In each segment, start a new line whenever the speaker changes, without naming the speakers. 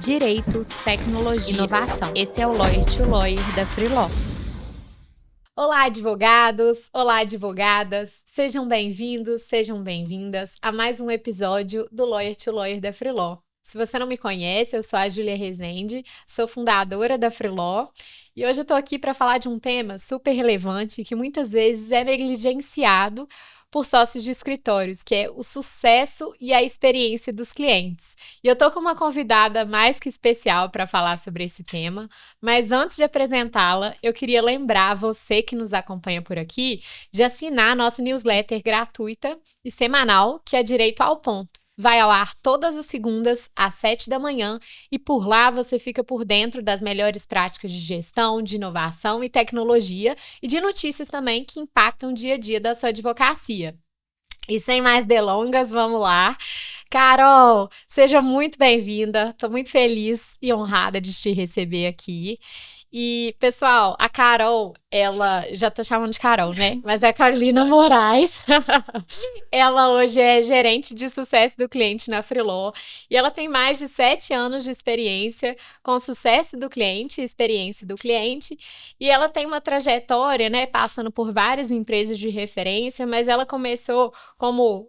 Direito, tecnologia, inovação. Esse é o Lawyer to Lawyer da Freeló.
Olá, advogados! Olá, advogadas! Sejam bem-vindos, sejam bem-vindas a mais um episódio do Lawyer to Lawyer da Freeló. Se você não me conhece, eu sou a Júlia Rezende, sou fundadora da Freeló e hoje eu tô aqui para falar de um tema super relevante que muitas vezes é negligenciado por sócios de escritórios, que é o sucesso e a experiência dos clientes. E eu tô com uma convidada mais que especial para falar sobre esse tema, mas antes de apresentá-la, eu queria lembrar você que nos acompanha por aqui de assinar a nossa newsletter gratuita e semanal, que é Direito ao Ponto. Vai ao ar todas as segundas, às 7 da manhã, e por lá você fica por dentro das melhores práticas de gestão, de inovação e tecnologia, e de notícias também que impactam o dia a dia da sua advocacia. E sem mais delongas, vamos lá. Carol, seja muito bem-vinda. Estou muito feliz e honrada de te receber aqui. E, pessoal, a Carol, ela, já tô chamando de Carol, né? Mas é a Carolina Moraes. Ela hoje é gerente de sucesso do cliente na Freeló e ela tem mais de 7 anos de experiência com sucesso do cliente, experiência do cliente, e ela tem uma trajetória, né, passando por várias empresas de referência, mas ela começou como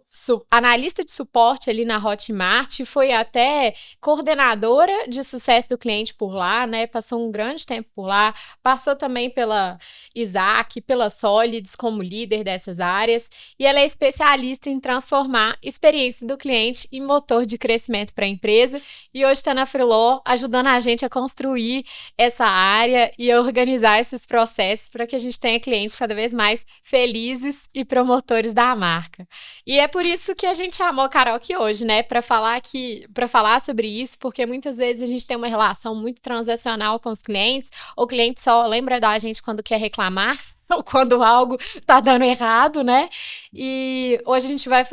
analista de suporte ali na Hotmart, foi até coordenadora de sucesso do cliente por lá, né? Passou um grande tempo por lá, passou também pela Isaac, pela Solids como líder dessas áreas, e ela é especialista em transformar a experiência do cliente em motor de crescimento para a empresa, e hoje está na Freeló ajudando a gente a construir essa área e a organizar esses processos para que a gente tenha clientes cada vez mais felizes e promotores da marca. E é por isso que a gente chamou a Carol aqui hoje, né? Para falar sobre isso, porque muitas vezes a gente tem uma relação muito transacional com os clientes, o cliente só lembra da gente quando quer reclamar. Ou quando algo tá dando errado, né? E hoje a gente vai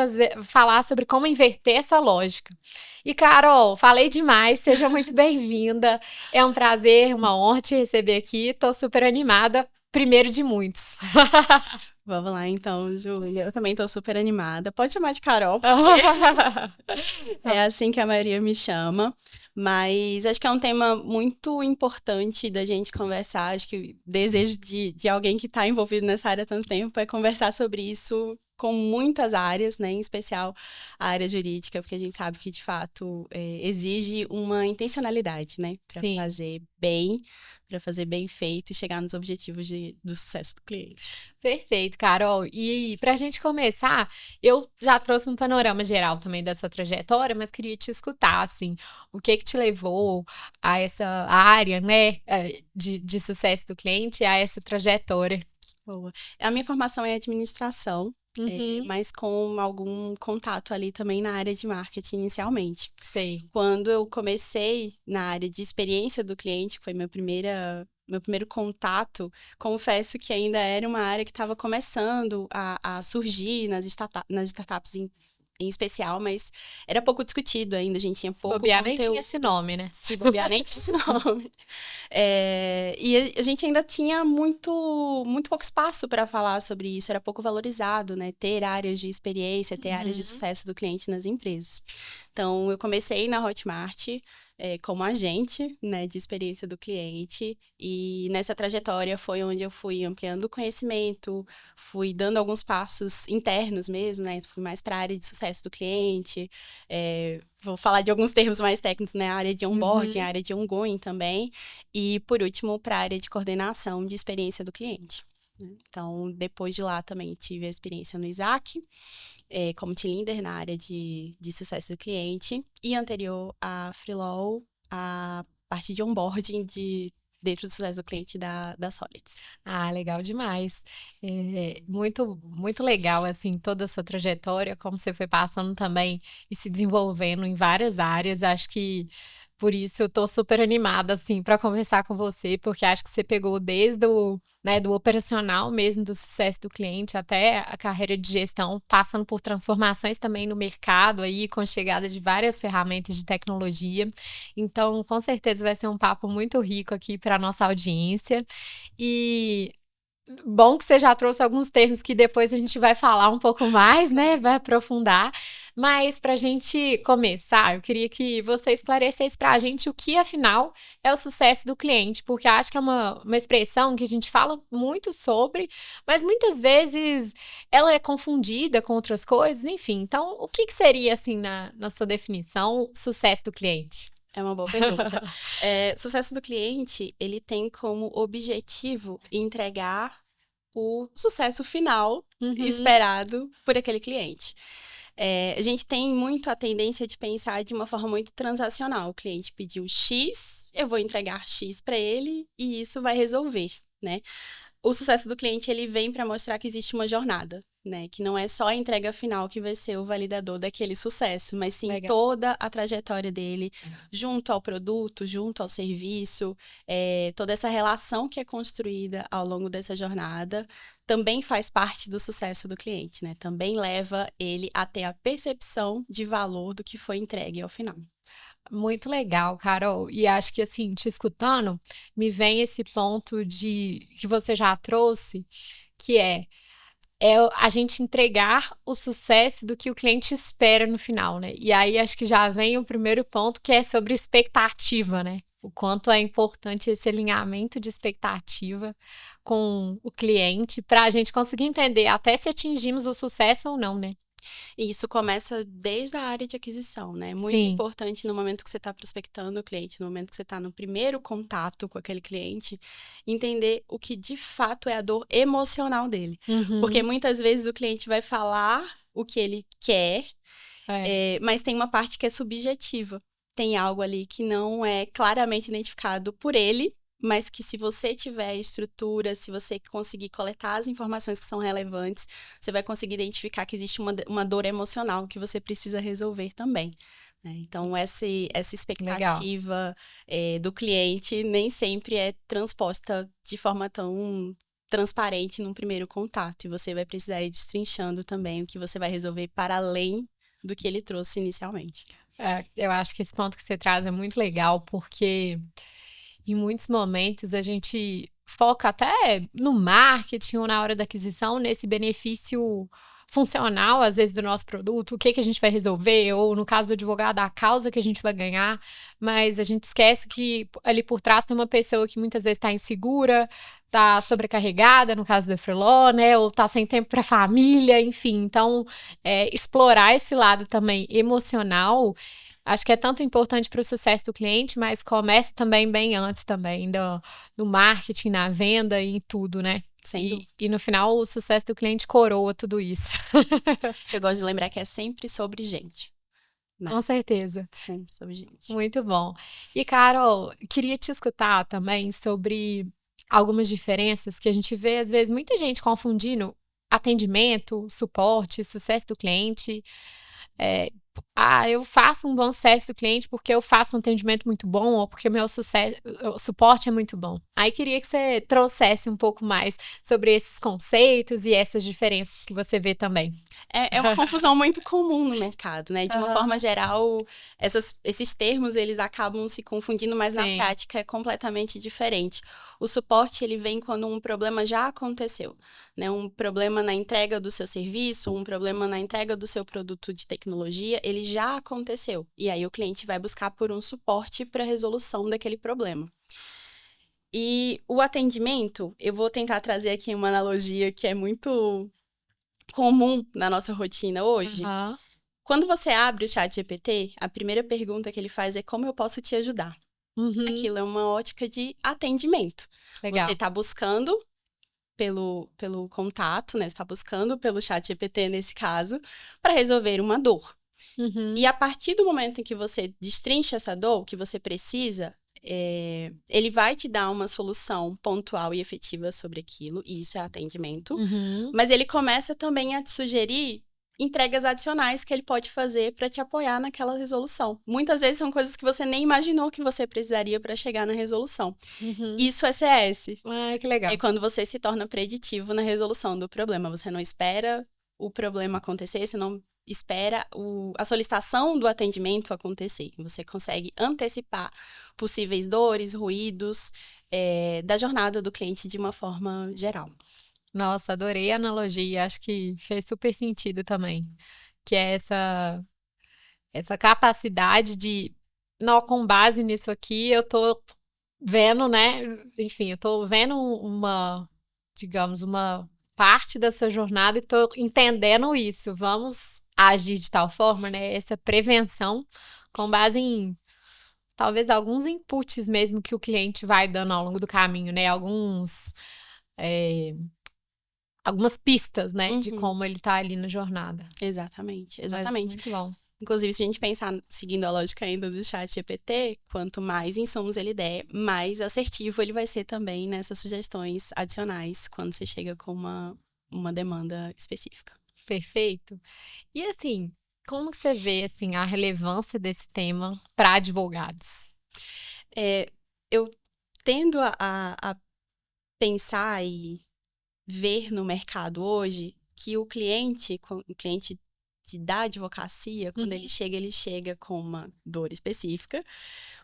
falar sobre como inverter essa lógica. E, Carol, falei demais, seja muito bem-vinda. É um prazer, uma honra te receber aqui. Tô super animada. Primeiro de muitos.
Vamos lá, então, Júlia. Eu também tô super animada. Pode chamar de Carol, é assim que a maioria me chama. Mas acho que é um tema muito importante da gente conversar. Acho que o desejo de alguém que está envolvido nessa área há tanto tempo é conversar sobre isso com muitas áreas, né? Em especial a área jurídica, porque a gente sabe que, de fato, exige uma intencionalidade, né? Para
Sim.
fazer bem, para fazer bem feito e chegar nos objetivos do sucesso do cliente.
Perfeito, Carol. E para a gente começar, eu já trouxe um panorama geral também da sua trajetória, mas queria te escutar, assim, o que te levou a essa área, né, de sucesso do cliente, a essa trajetória.
Boa. A minha formação é administração,
Uhum,
mas com algum contato ali também na área de marketing inicialmente.
sei.
Quando eu comecei na área de experiência do cliente, que foi meu primeiro contato, confesso que ainda era uma área que estava começando a surgir nas startups em especial, mas era pouco discutido ainda, a gente tinha
Se
pouco
bobear, nem tinha
conteúdo.
esse nome, né?
Se bobear, nem tinha esse nome. E a gente ainda tinha muito pouco espaço para falar sobre isso, era pouco valorizado, né? Ter áreas de experiência, ter áreas de
Uhum.
sucesso do cliente nas empresas. Então, eu comecei na Hotmart como agente, né, de experiência do cliente, e nessa trajetória foi onde eu fui ampliando o conhecimento, fui dando alguns passos internos mesmo, né? Fui mais para a área de sucesso do cliente, vou falar de alguns termos mais técnicos, né? A área de onboarding, a
Uhum.
área de ongoing também. E, por último, para a área de coordenação de experiência do cliente. Então, depois de lá também tive a experiência no Isaac, como team leader na área de sucesso do cliente. E anterior à Freelaw, a parte de onboarding dentro do sucesso do cliente da Solids.
Ah, legal demais. Muito, muito legal, assim, toda a sua trajetória, como você foi passando também e se desenvolvendo em várias áreas. Acho que por isso eu tô super animada, assim, para conversar com você, porque acho que você pegou desde né, do operacional mesmo, do sucesso do cliente, até a carreira de gestão, passando por transformações também no mercado aí, com a chegada de várias ferramentas de tecnologia. Então, com certeza vai ser um papo muito rico aqui para nossa audiência. E Bom que você já trouxe alguns termos que depois a gente vai falar um pouco mais, né? Vai aprofundar. Mas para a gente começar, eu queria que você esclarecesse para a gente o que, afinal, é o sucesso do cliente, porque acho que é uma expressão que a gente fala muito sobre, mas muitas vezes ela é confundida com outras coisas, enfim. Então, o que seria, assim, na sua definição, sucesso do cliente?
É uma boa pergunta. Sucesso do cliente, ele tem como objetivo entregar o sucesso final
Uhum,
esperado por aquele cliente. A gente tem muito a tendência de pensar de uma forma muito transacional. O cliente pediu X, eu vou entregar X para ele e isso vai resolver, né? O sucesso do cliente, ele vem para mostrar que existe uma jornada, né? Que não é só a entrega final que vai ser o validador daquele sucesso, mas sim
legal.
toda a trajetória dele junto ao produto, junto ao serviço, toda essa relação que é construída ao longo dessa jornada também faz parte do sucesso do cliente, né? Também leva ele a ter a percepção de valor do que foi entregue ao final.
Muito legal, Carol. E acho que assim, te escutando, me vem esse ponto de que você já trouxe, que é a gente entregar o sucesso do que o cliente espera no final, né? E aí acho que já vem o primeiro ponto, que é sobre expectativa, né? O quanto é importante esse alinhamento de expectativa com o cliente para a gente conseguir entender até se atingimos o sucesso ou não, né?
E isso começa desde a área de aquisição, né? Muito
Sim.
importante no momento que você está prospectando o cliente, no momento que você está no primeiro contato com aquele cliente, entender o que de fato é a dor emocional dele. Porque
Uhum.
muitas vezes o cliente vai falar o que ele quer,
É,
mas tem uma parte que é subjetiva. Tem algo ali que não é claramente identificado por ele, mas que se você tiver estrutura, se você conseguir coletar as informações que são relevantes, você vai conseguir identificar que existe uma dor emocional que você precisa resolver também, né? Então, essa
legal.
expectativa do cliente nem sempre é transposta de forma tão transparente num primeiro contato. E você vai precisar ir destrinchando também o que você vai resolver para além do que ele trouxe inicialmente.
É, eu acho que esse ponto que você traz é muito legal, porque em muitos momentos a gente foca até no marketing ou na hora da aquisição nesse benefício funcional, às vezes, do nosso produto, o que que a gente vai resolver, ou no caso do advogado, a causa que a gente vai ganhar, mas a gente esquece que ali por trás tem uma pessoa que muitas vezes está insegura, está sobrecarregada, no caso do Freeló, né, ou está sem tempo para a família, enfim. Então, explorar esse lado também emocional. Acho que é tanto importante para o sucesso do cliente, mas começa também bem antes também do marketing, na venda e em tudo, né?
Sem dúvida.
E no final o sucesso do cliente coroa tudo isso.
Eu gosto de lembrar que é sempre sobre gente, né?
Com certeza.
Sempre sobre gente.
Muito bom. E, Carol, queria te escutar também sobre algumas diferenças que a gente vê, às vezes, muita gente confundindo atendimento, suporte, sucesso do cliente. É, eu faço um bom sucesso do cliente porque eu faço um atendimento muito bom ou porque o suporte é muito bom. Aí queria que você trouxesse um pouco mais sobre esses conceitos e essas diferenças que você vê também.
É uma confusão muito comum no mercado, né? De uma
Aham.
forma geral, esses termos, eles acabam se confundindo, mas na
Sim.
prática é completamente diferente. O suporte, ele vem quando um problema já aconteceu, né? Um problema na entrega do seu serviço, um problema na entrega do seu produto de tecnologia, ele já aconteceu. E aí o cliente vai buscar por um suporte para a resolução daquele problema. E o atendimento, eu vou tentar trazer aqui uma analogia que é muito comum na nossa rotina hoje.
Aham.
Quando você abre o chat GPT, a primeira pergunta que ele faz é como eu posso te ajudar?
Uhum.
Aquilo é uma ótica de atendimento. Você
Legal.
está buscando pelo contato, né? Você está buscando pelo chat GPT nesse caso, para resolver uma dor. E
Uhum.
a partir do momento em que você destrincha essa dor, o que você precisa, ele vai te dar uma solução pontual e efetiva sobre aquilo, e isso é atendimento.
Uhum.
Mas ele começa também a te sugerir entregas adicionais que ele pode fazer para te apoiar naquela resolução. Muitas vezes são coisas que você nem imaginou que você precisaria para chegar na resolução.
Uhum.
Isso é CS.
Ai, que
É
legal.
quando você se torna preditivo na resolução do problema. Você não espera o problema acontecer, você não espera a solicitação do atendimento acontecer. Você consegue antecipar possíveis dores, ruídos, da jornada do cliente de uma forma geral.
Nossa, adorei a analogia, acho que fez super sentido também. Que é essa capacidade de, não, com base nisso aqui, eu tô vendo, né? Enfim, eu tô vendo digamos, uma parte da sua jornada e tô entendendo isso. Vamos agir de tal forma, né? Essa prevenção com base em talvez alguns inputs mesmo que o cliente vai dando ao longo do caminho, né? Algumas pistas, né? De
Uhum.
como ele tá ali na jornada.
Exatamente,
Mas
exatamente.
muito bom.
Inclusive, se a gente pensar, seguindo a lógica ainda do chat GPT, quanto mais insumos ele der, mais assertivo ele vai ser também nessas sugestões adicionais, quando você chega com uma demanda específica.
Perfeito. E assim, como que você vê assim, a relevância desse tema para advogados?
Eu tendo a pensar e ver no mercado hoje que o cliente da advocacia, quando ele chega com uma dor específica,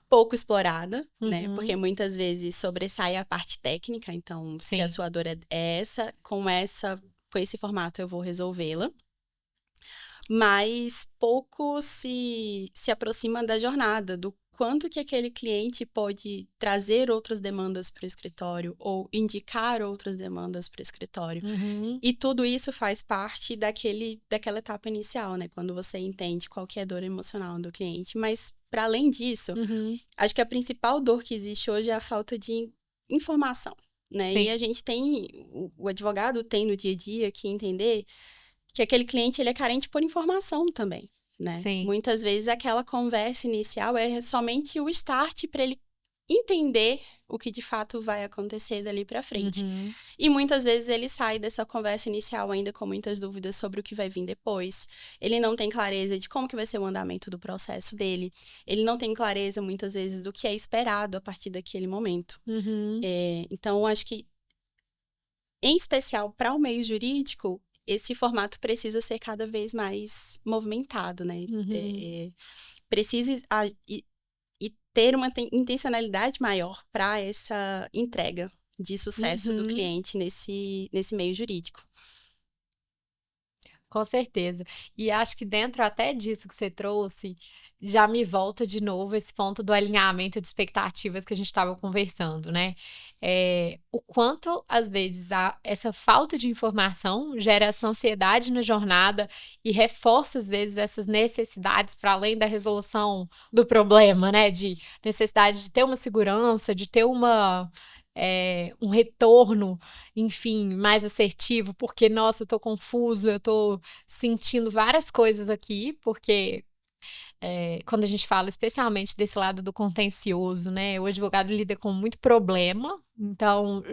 pouco explorada, né? Porque muitas vezes sobressai a parte técnica, então, se a
Sim.
sua dor é essa, com esse formato eu vou resolvê-la. Mas pouco se aproxima da jornada, do quanto que aquele cliente pode trazer outras demandas para o escritório ou indicar outras demandas para o escritório. E tudo isso faz parte daquela etapa inicial, né? Quando você entende qual que é a dor emocional do cliente. Mas, para além disso, acho que a principal dor que existe hoje é a falta de informação, né?
Sim.
E a gente o advogado tem no dia a dia que entender que aquele cliente ele é carente por informação também, né?
Sim.
Muitas vezes aquela conversa inicial é somente o start para ele entender o que de fato vai acontecer dali para frente. E muitas vezes ele sai dessa conversa inicial ainda com muitas dúvidas sobre o que vai vir depois. Ele não tem clareza de como que vai ser o andamento do processo dele. Ele não tem clareza muitas vezes do que é esperado a partir daquele momento. Então, acho que em especial para o meio jurídico, esse formato precisa ser cada vez mais movimentado, né? Precisa e ter uma intencionalidade maior para essa entrega de sucesso do cliente nesse meio jurídico.
Com certeza. E acho que dentro até disso que você trouxe, já me volta de novo esse ponto do alinhamento de expectativas que a gente estava conversando, né? O quanto, às vezes, essa falta de informação gera essa ansiedade na jornada e reforça, às vezes, essas necessidades para além da resolução do problema, né? De necessidade de ter uma segurança, de ter um retorno, enfim, mais assertivo, porque, nossa, eu tô confuso, eu tô sentindo várias coisas aqui, porque quando a gente fala especialmente desse lado do contencioso, né, o advogado lida com muito problema, então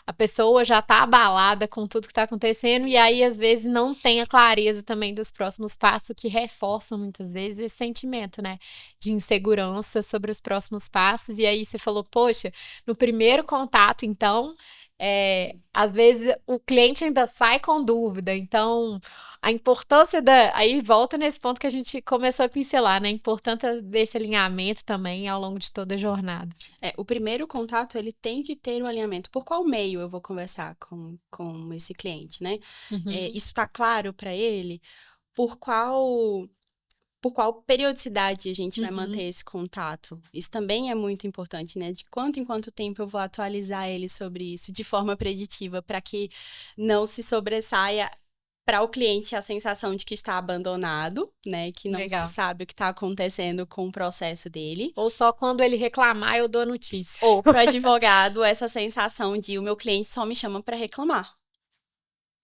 a pessoa já tá abalada com tudo que tá acontecendo, e aí às vezes não tem a clareza também dos próximos passos, que reforçam muitas vezes esse sentimento, né, de insegurança sobre os próximos passos, e aí você falou, poxa, no primeiro contato, então, às vezes o cliente ainda sai com dúvida, então a importância aí volta nesse ponto que a gente começou a pincelar, né? A importância desse alinhamento também ao longo de toda a jornada.
O primeiro contato, ele tem que ter o alinhamento. Por qual meio eu vou conversar com esse cliente, né? Isso está claro para ele? Por qual periodicidade a gente vai manter esse contato? Isso também é muito importante, né? De quanto em quanto tempo eu vou atualizar ele sobre isso de forma preditiva, para que não se sobressaia para o cliente a sensação de que está abandonado, né? Que não se sabe o que está acontecendo com o processo dele.
Ou só quando ele reclamar eu dou a notícia.
Ou para o advogado essa sensação de o meu cliente só me chama para reclamar.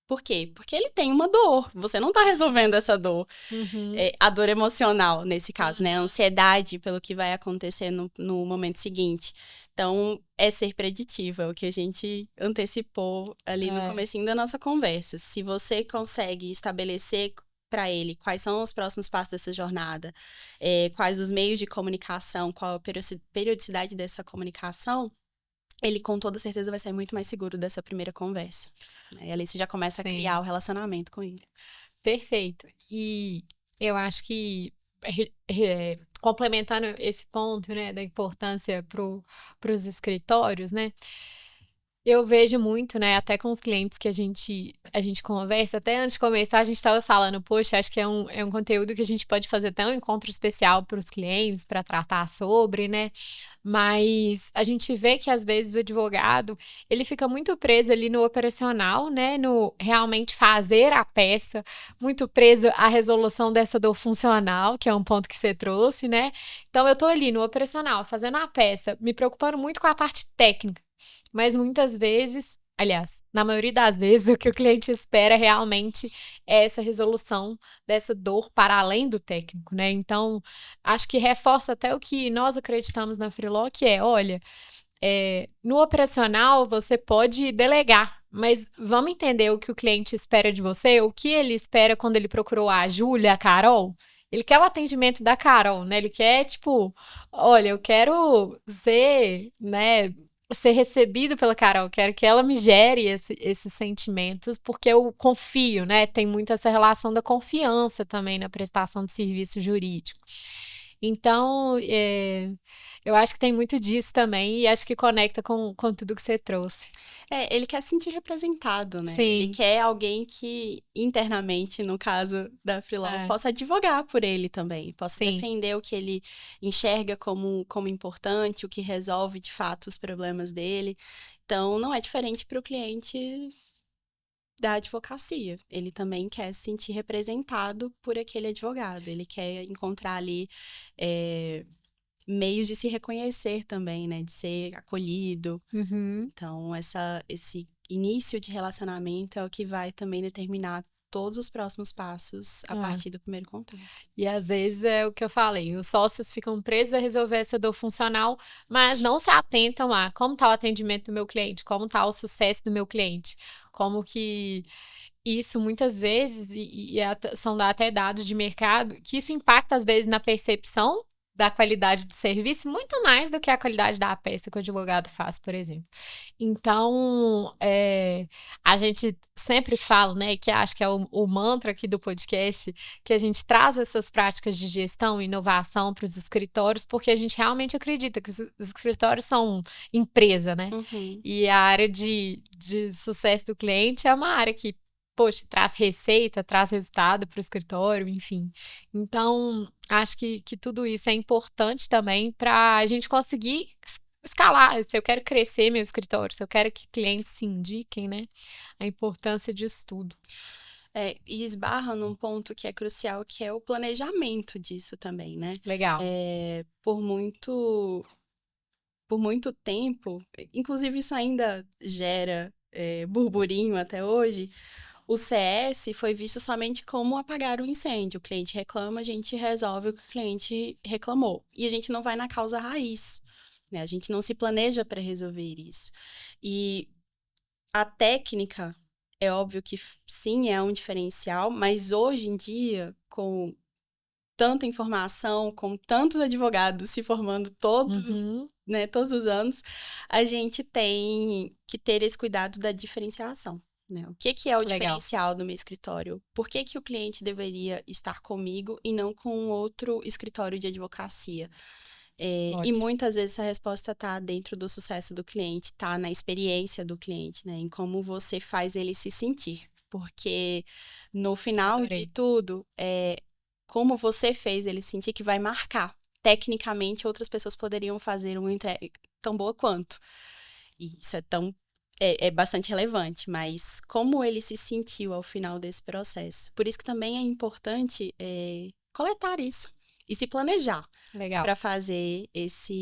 Por quê? Porque ele tem uma dor. Você não está resolvendo essa dor. A dor emocional, nesse caso, né? A ansiedade pelo que vai acontecer no momento seguinte. Então, é ser preditiva, o que a gente antecipou ali no comecinho da nossa conversa. Se você consegue estabelecer para ele quais são os próximos passos dessa jornada, quais os meios de comunicação, qual a periodicidade dessa comunicação, ele com toda certeza vai sair muito mais seguro dessa primeira conversa. E ali você já começa a criar o relacionamento com ele.
Perfeito. E eu acho que complementando esse ponto, né, da importância para os escritórios, né? Eu vejo muito, né, até com os clientes que a gente conversa, até antes de começar a gente estava falando, poxa, acho que é um conteúdo que a gente pode fazer até um encontro especial para os clientes, para tratar sobre, né? Mas a gente vê que às vezes o advogado, ele fica muito preso ali no operacional, né, no realmente fazer a peça, muito preso à resolução dessa dor funcional, que é um ponto que você trouxe, né? Então eu tô ali no operacional, fazendo a peça, me preocupando muito com a parte técnica. Mas muitas vezes, aliás, na maioria das vezes, o que o cliente espera realmente é essa resolução dessa dor para além do técnico, né? Então, acho que reforça até o que nós acreditamos na Freeló, que é, olha, no operacional você pode delegar, mas vamos entender o que o cliente espera de você, o que ele espera quando ele procurou a Júlia, a Carol. Ele quer o atendimento da Carol, né? Ele quer, tipo, olha, eu quero ser, né, ser recebido pela Carol, quero que ela me gere esses sentimentos, porque eu confio, né? Tem muito essa relação da confiança também na prestação de serviço jurídico. Então, eu acho que tem muito disso também e acho que conecta com tudo que você trouxe.
Ele quer se sentir representado, né? Ele
Sim.
quer alguém que, internamente, no caso da Freeló, possa advogar por ele também, possa
Sim.
defender o que ele enxerga como importante, o que resolve, de fato, os problemas dele. Então, não é diferente para o cliente da advocacia. Ele também quer se sentir representado por aquele advogado. Ele quer encontrar ali meios de se reconhecer também, né? De ser acolhido.
Uhum.
Então, esse início de relacionamento é o que vai também determinar todos os próximos passos a partir do primeiro contato.
E às vezes é o que eu falei, os sócios ficam presos a resolver essa dor funcional, mas não se atentam a como está o atendimento do meu cliente, como está o sucesso do meu cliente, como que isso muitas vezes, são até dados de mercado, que isso impacta às vezes na percepção da qualidade do serviço, muito mais do que a qualidade da peça que o advogado faz, por exemplo. Então, a gente sempre fala, né, que acho que é o mantra aqui do podcast, que a gente traz essas práticas de gestão e inovação para os escritórios, porque a gente realmente acredita que os escritórios são empresa, né?
Uhum.
E a área de sucesso do cliente é uma área que, poxa, traz receita, traz resultado para o escritório, enfim. Então, acho que tudo isso é importante também para a gente conseguir escalar. Se eu quero crescer meu escritório, se eu quero que clientes se indiquem, né? A importância disso tudo.
E esbarra num ponto que é crucial, que é o planejamento disso também, né?
Legal.
Por muito tempo, inclusive isso ainda gera burburinho até hoje, o CS foi visto somente como apagar o incêndio. O cliente reclama, a gente resolve o que o cliente reclamou. E a gente não vai na causa raiz, né? A gente não se planeja para resolver isso. E a técnica, é óbvio que sim, é um diferencial, mas hoje em dia, com tanta informação, com tantos advogados se formando todos, né, todos os anos, a gente tem que ter esse cuidado da diferenciação. Né? O que é o diferencial do meu escritório? Por que o cliente deveria estar comigo e não com outro escritório de advocacia? E muitas vezes a resposta está dentro do sucesso do cliente, está na experiência do cliente, né? Em como você faz ele se sentir. Porque no final de tudo, como você fez ele sentir que vai marcar. Tecnicamente, outras pessoas poderiam fazer uma entrega tão boa quanto. E isso é bastante relevante, mas como ele se sentiu ao final desse processo. Por isso que também é importante coletar isso e se planejar para fazer essa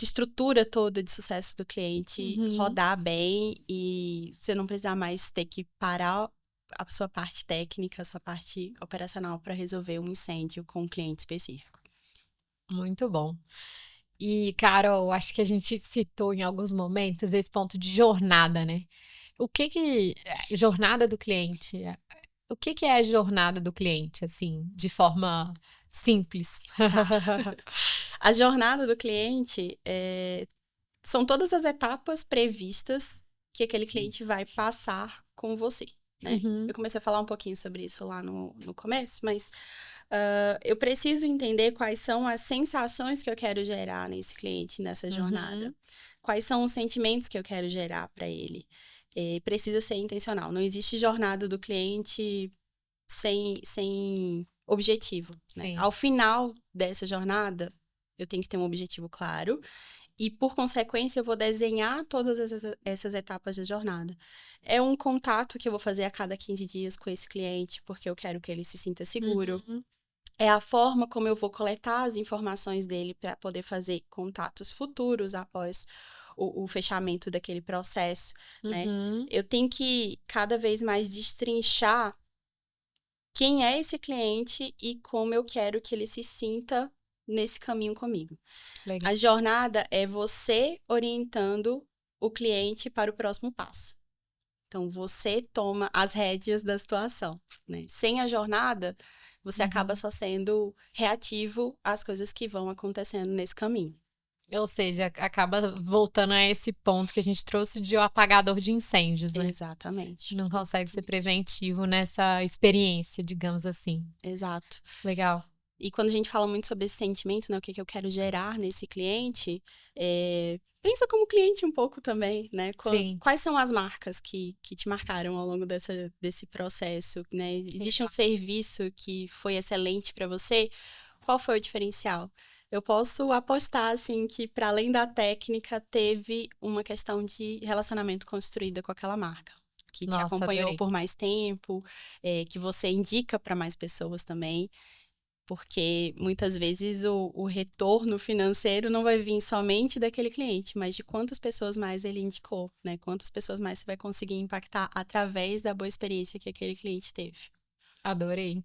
estrutura toda de sucesso do cliente rodar bem e você não precisar mais ter que parar a sua parte técnica, a sua parte operacional para resolver um incêndio com um cliente específico.
Muito bom. E, Carol, acho que a gente citou em alguns momentos esse ponto de jornada, né? Jornada do cliente? O que é a jornada do cliente, assim, de forma simples?
A jornada do cliente são todas as etapas previstas que aquele cliente vai passar com você. né?
Uhum.
Eu comecei a falar um pouquinho sobre isso lá no começo, mas eu preciso entender quais são as sensações que eu quero gerar nesse cliente, nessa jornada.
Uhum.
Quais são os sentimentos que eu quero gerar para ele. Precisa ser intencional. Não existe jornada do cliente sem objetivo, né?
Sim.
Ao final dessa jornada, eu tenho que ter um objetivo claro e, por consequência, eu vou desenhar todas essas etapas da jornada. É um contato que eu vou fazer a cada 15 dias com esse cliente, porque eu quero que ele se sinta seguro.
Uhum.
É a forma como eu vou coletar as informações dele para poder fazer contatos futuros após o fechamento daquele processo, né?
Uhum.
Eu tenho que cada vez mais destrinchar quem é esse cliente e como eu quero que ele se sinta nesse caminho comigo.
Legal.
A jornada é você orientando o cliente para o próximo passo. Então, você toma as rédeas da situação, né? Sem a jornada, você acaba
Uhum.
só sendo reativo às coisas que vão acontecendo nesse caminho.
Ou seja, acaba voltando a esse ponto que a gente trouxe de o apagador de incêndios, né?
Exatamente.
Não consegue ser
Exatamente.
preventivo nessa experiência, digamos assim.
Exato.
Legal.
E quando a gente fala muito sobre esse sentimento, né, o que eu quero gerar nesse cliente, pensa como cliente um pouco também, né?
Sim.
Quais são as marcas que te marcaram ao longo desse processo, né? Existe um serviço que foi excelente para você? Qual foi o diferencial? Eu posso apostar, assim, que para além da técnica, teve uma questão de relacionamento construída com aquela marca. Que te
Nossa,
acompanhou
adorei.
por mais tempo, que você indica para mais pessoas também. Porque muitas vezes o retorno financeiro não vai vir somente daquele cliente, mas de quantas pessoas mais ele indicou, né? Quantas pessoas mais você vai conseguir impactar através da boa experiência que aquele cliente teve.
Adorei.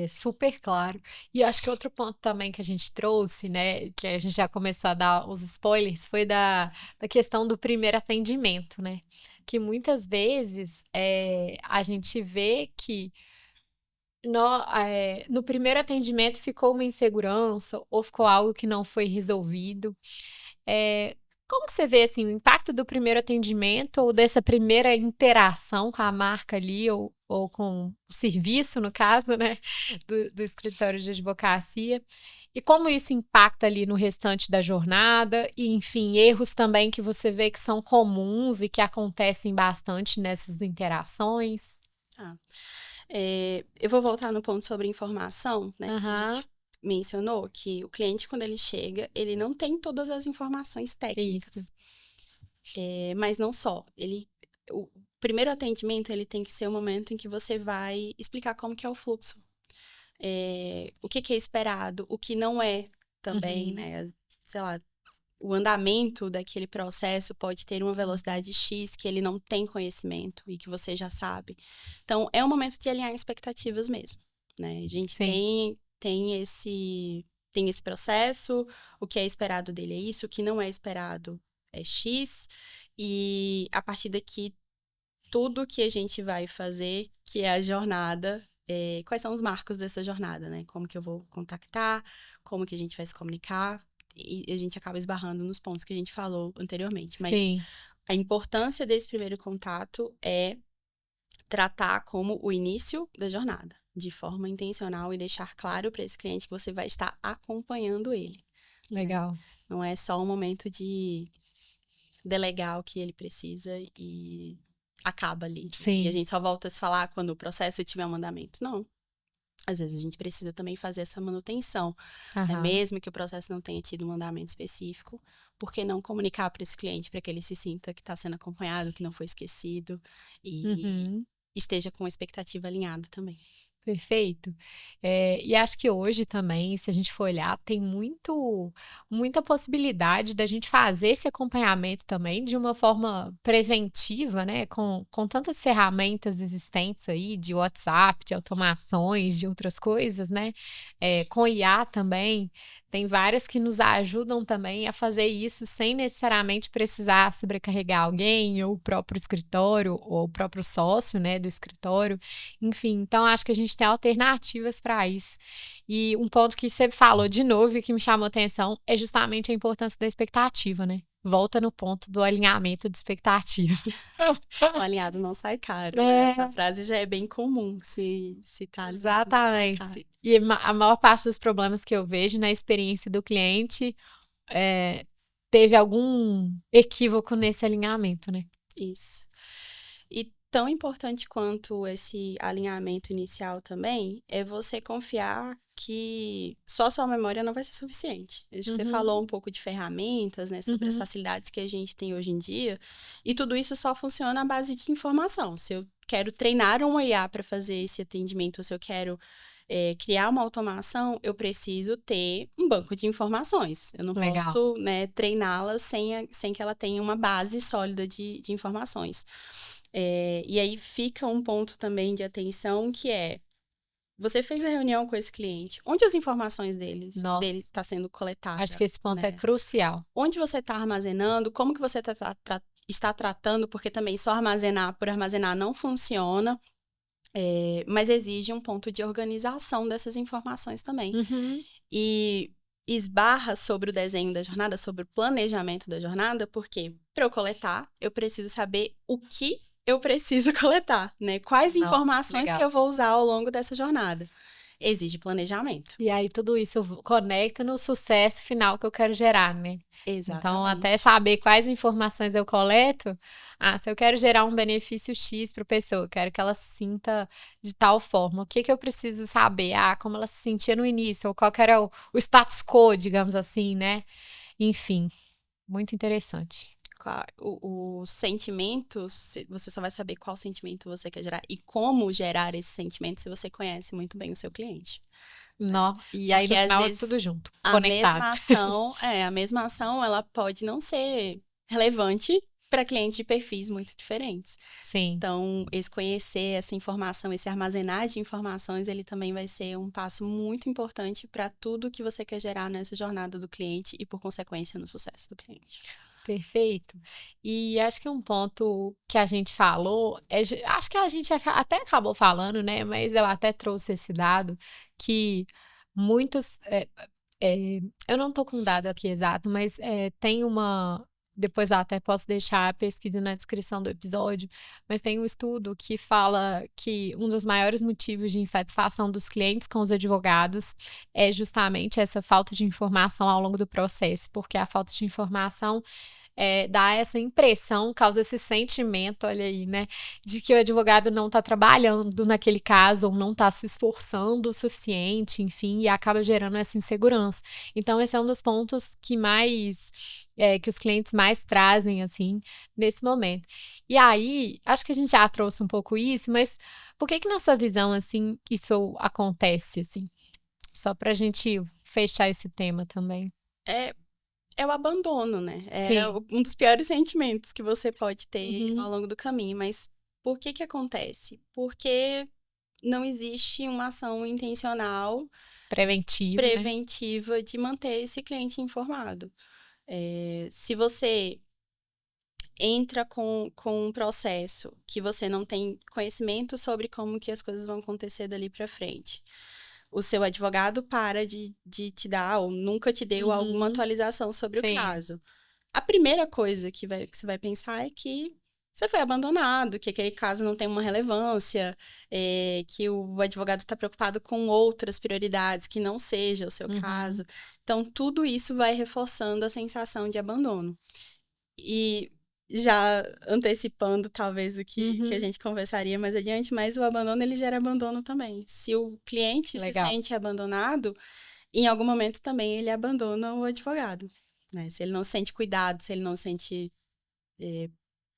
Super claro. E acho que outro ponto também que a gente trouxe, né, que a gente já começou a dar os spoilers, foi da questão do primeiro atendimento, né? Que muitas vezes a gente vê que no primeiro atendimento ficou uma insegurança ou ficou algo que não foi resolvido. Como que você vê assim, o impacto do primeiro atendimento ou dessa primeira interação com a marca ali, ou com o serviço, no caso, né, do escritório de advocacia, e como isso impacta ali no restante da jornada, e enfim, erros também que você vê que são comuns e que acontecem bastante nessas interações?
Ah, eu vou voltar no ponto sobre informação, né? Que a
Aham,
gente mencionou que o cliente, quando ele chega, ele não tem todas as informações
isso.
técnicas. Mas não só. O primeiro atendimento, ele tem que ser o momento em que você vai explicar como que é o fluxo. O que é esperado, o que não é também,
Uhum.
né? Sei lá, o andamento daquele processo pode ter uma velocidade X que ele não tem conhecimento e que você já sabe. Então, é um momento de alinhar expectativas mesmo, né? A gente
Sim,
tem esse processo, o que é esperado dele é isso, o que não é esperado é X, e a partir daqui, tudo que a gente vai fazer, que é a jornada, quais são os marcos dessa jornada, né? Como que eu vou contactar, como que a gente vai se comunicar, e a gente acaba esbarrando nos pontos que a gente falou anteriormente. Mas
sim.
a importância desse primeiro contato é tratar como o início da jornada, de forma intencional e deixar claro para esse cliente que você vai estar acompanhando ele, né?
Legal.
Não é só um momento de delegar o que ele precisa e acaba ali, né? E a
Sim.
gente só volta a se falar quando o processo tiver um andamento. Não. Às vezes a gente precisa também fazer essa manutenção, né?
Aham.
Mesmo que o processo não tenha tido um andamento específico, por que não comunicar para esse cliente para que ele se sinta que está sendo acompanhado, que não foi esquecido e
Uhum.
esteja com a expectativa alinhada também.
Perfeito. E acho que hoje também, se a gente for olhar, tem muita possibilidade da gente fazer esse acompanhamento também de uma forma preventiva, né, com tantas ferramentas existentes aí, de WhatsApp, de automações, de outras coisas, né, com IA também, tem várias que nos ajudam também a fazer isso sem necessariamente precisar sobrecarregar alguém, ou o próprio escritório, ou o próprio sócio, né, do escritório. Enfim, então acho que a gente tem alternativas para isso. E um ponto que você falou de novo e que me chamou atenção é justamente a importância da expectativa, né? volta no ponto do alinhamento de expectativa.
O alinhado não sai caro,
É.
né? Essa frase já é bem comum, se tá alinhado, não sai caro.
Exatamente. E a maior parte dos problemas que eu vejo na experiência do cliente teve algum equívoco nesse alinhamento, né?
Isso. E tão importante quanto esse alinhamento inicial também é você confiar que só sua memória não vai ser suficiente. Acho que você falou um pouco de ferramentas, né, sobre as facilidades que a gente tem hoje em dia, e tudo isso só funciona à base de informação. Se eu quero treinar um IA para fazer esse atendimento, ou se eu quero criar uma automação, eu preciso ter um banco de informações. Eu não
Legal.
posso, né, treiná-la sem que ela tenha uma base sólida de informações. E aí fica um ponto também de atenção que é: você fez a reunião com esse cliente, onde as informações dele está sendo coletada?
Acho que esse ponto
né?
é crucial.
Onde você está armazenando, como que você está tratando, porque também só armazenar por armazenar não funciona. Mas exige um ponto de organização dessas informações também. E esbarra sobre o desenho da jornada, sobre o planejamento da jornada, porque para eu coletar, eu preciso saber o que eu preciso coletar, né? Quais informações que eu vou usar ao longo dessa jornada. Exige planejamento.
E aí tudo isso conecta no sucesso final que eu quero gerar, né?
Exatamente.
Então, até saber quais informações eu coleto. Se eu quero gerar um benefício X para a pessoa, eu quero que ela se sinta de tal forma. O que eu preciso saber? Como ela se sentia no início, ou qual que era o status quo, digamos assim, né? Enfim, muito interessante.
Os sentimentos, você só vai saber qual sentimento você quer gerar e como gerar esse sentimento se você conhece muito bem o seu cliente.
E aí,
porque,
no final,
às vezes,
é tudo junto,
a
conectado.
mesma ação, ela pode não ser relevante para clientes de perfis muito diferentes.
Sim.
Então, esse conhecer essa informação, esse armazenar de informações, ele também vai ser um passo muito importante para tudo que você quer gerar nessa jornada do cliente e, por consequência, no sucesso do cliente.
Perfeito. E acho que um ponto que a gente falou, acho que a gente até acabou falando, né? Mas eu até trouxe esse dado, que muitos, eu não estou com o dado aqui exato, mas tem depois eu até posso deixar a pesquisa na descrição do episódio, mas tem um estudo que fala que um dos maiores motivos de insatisfação dos clientes com os advogados é justamente essa falta de informação ao longo do processo, porque a falta de informação dá essa impressão, causa esse sentimento, olha aí, né, de que o advogado não está trabalhando naquele caso, ou não está se esforçando o suficiente, enfim, e acaba gerando essa insegurança. Então, esse é um dos pontos que os clientes mais trazem, assim, nesse momento. E aí, acho que a gente já trouxe um pouco isso, mas por que na sua visão, assim, isso acontece, assim? Só pra gente fechar esse tema também.
É o abandono, né? Um dos piores sentimentos que você pode ter ao longo do caminho. Mas por que acontece? Porque não existe uma ação intencional, preventiva, né? De manter esse cliente informado. Se você entra com um processo que você não tem conhecimento sobre como que as coisas vão acontecer dali para frente, o seu advogado para de te dar, ou nunca te deu alguma atualização sobre o caso. A primeira coisa que você vai pensar é que você foi abandonado, que aquele caso não tem uma relevância, que o advogado está preocupado com outras prioridades, que não seja o seu caso. Então, tudo isso vai reforçando a sensação de abandono. E já antecipando, talvez, o que a gente conversaria mais adiante, mas o abandono, ele gera abandono também. Se o cliente se sente abandonado, em algum momento também ele abandona o advogado, né? Se ele não se sente cuidado, se ele não se sente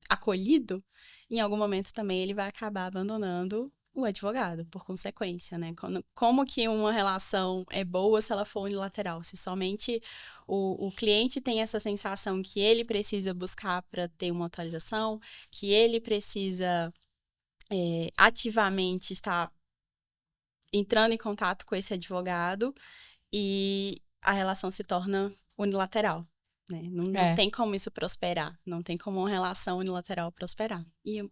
acolhido, em algum momento também ele vai acabar abandonando o advogado, por consequência, né? Como que uma relação é boa se ela for unilateral? Se somente o cliente tem essa sensação que ele precisa buscar para ter uma atualização, que ele precisa ativamente estar entrando em contato com esse advogado e a relação se torna unilateral, né? Não tem como isso prosperar, não tem como uma relação unilateral prosperar. E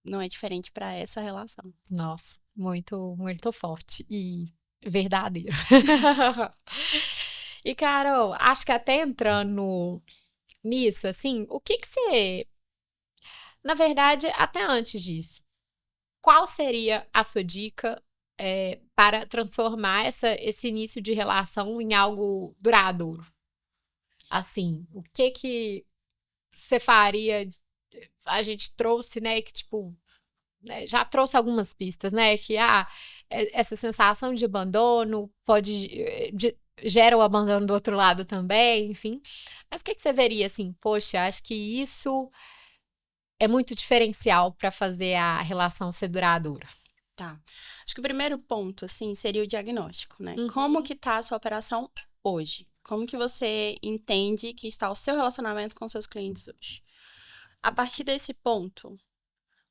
não é diferente para essa relação.
Nossa, muito, muito forte e verdadeiro. E, Carol, acho que até entrando nisso, assim, o que que você... Na verdade, até antes disso, qual seria a sua dica, para transformar esse início de relação em algo duradouro? Assim, o que que você faria? A gente trouxe, né, que tipo, né, já trouxe algumas pistas, né, que essa sensação de abandono pode gera o abandono do outro lado também, enfim. Mas o que que você veria assim, poxa, acho que isso é muito diferencial para fazer a relação ser duradoura.
Tá. Acho que o primeiro ponto, assim, seria o diagnóstico, né? Como
Uhum.
que tá a sua operação hoje? Como que você entende que está o seu relacionamento com seus clientes hoje? A partir desse ponto,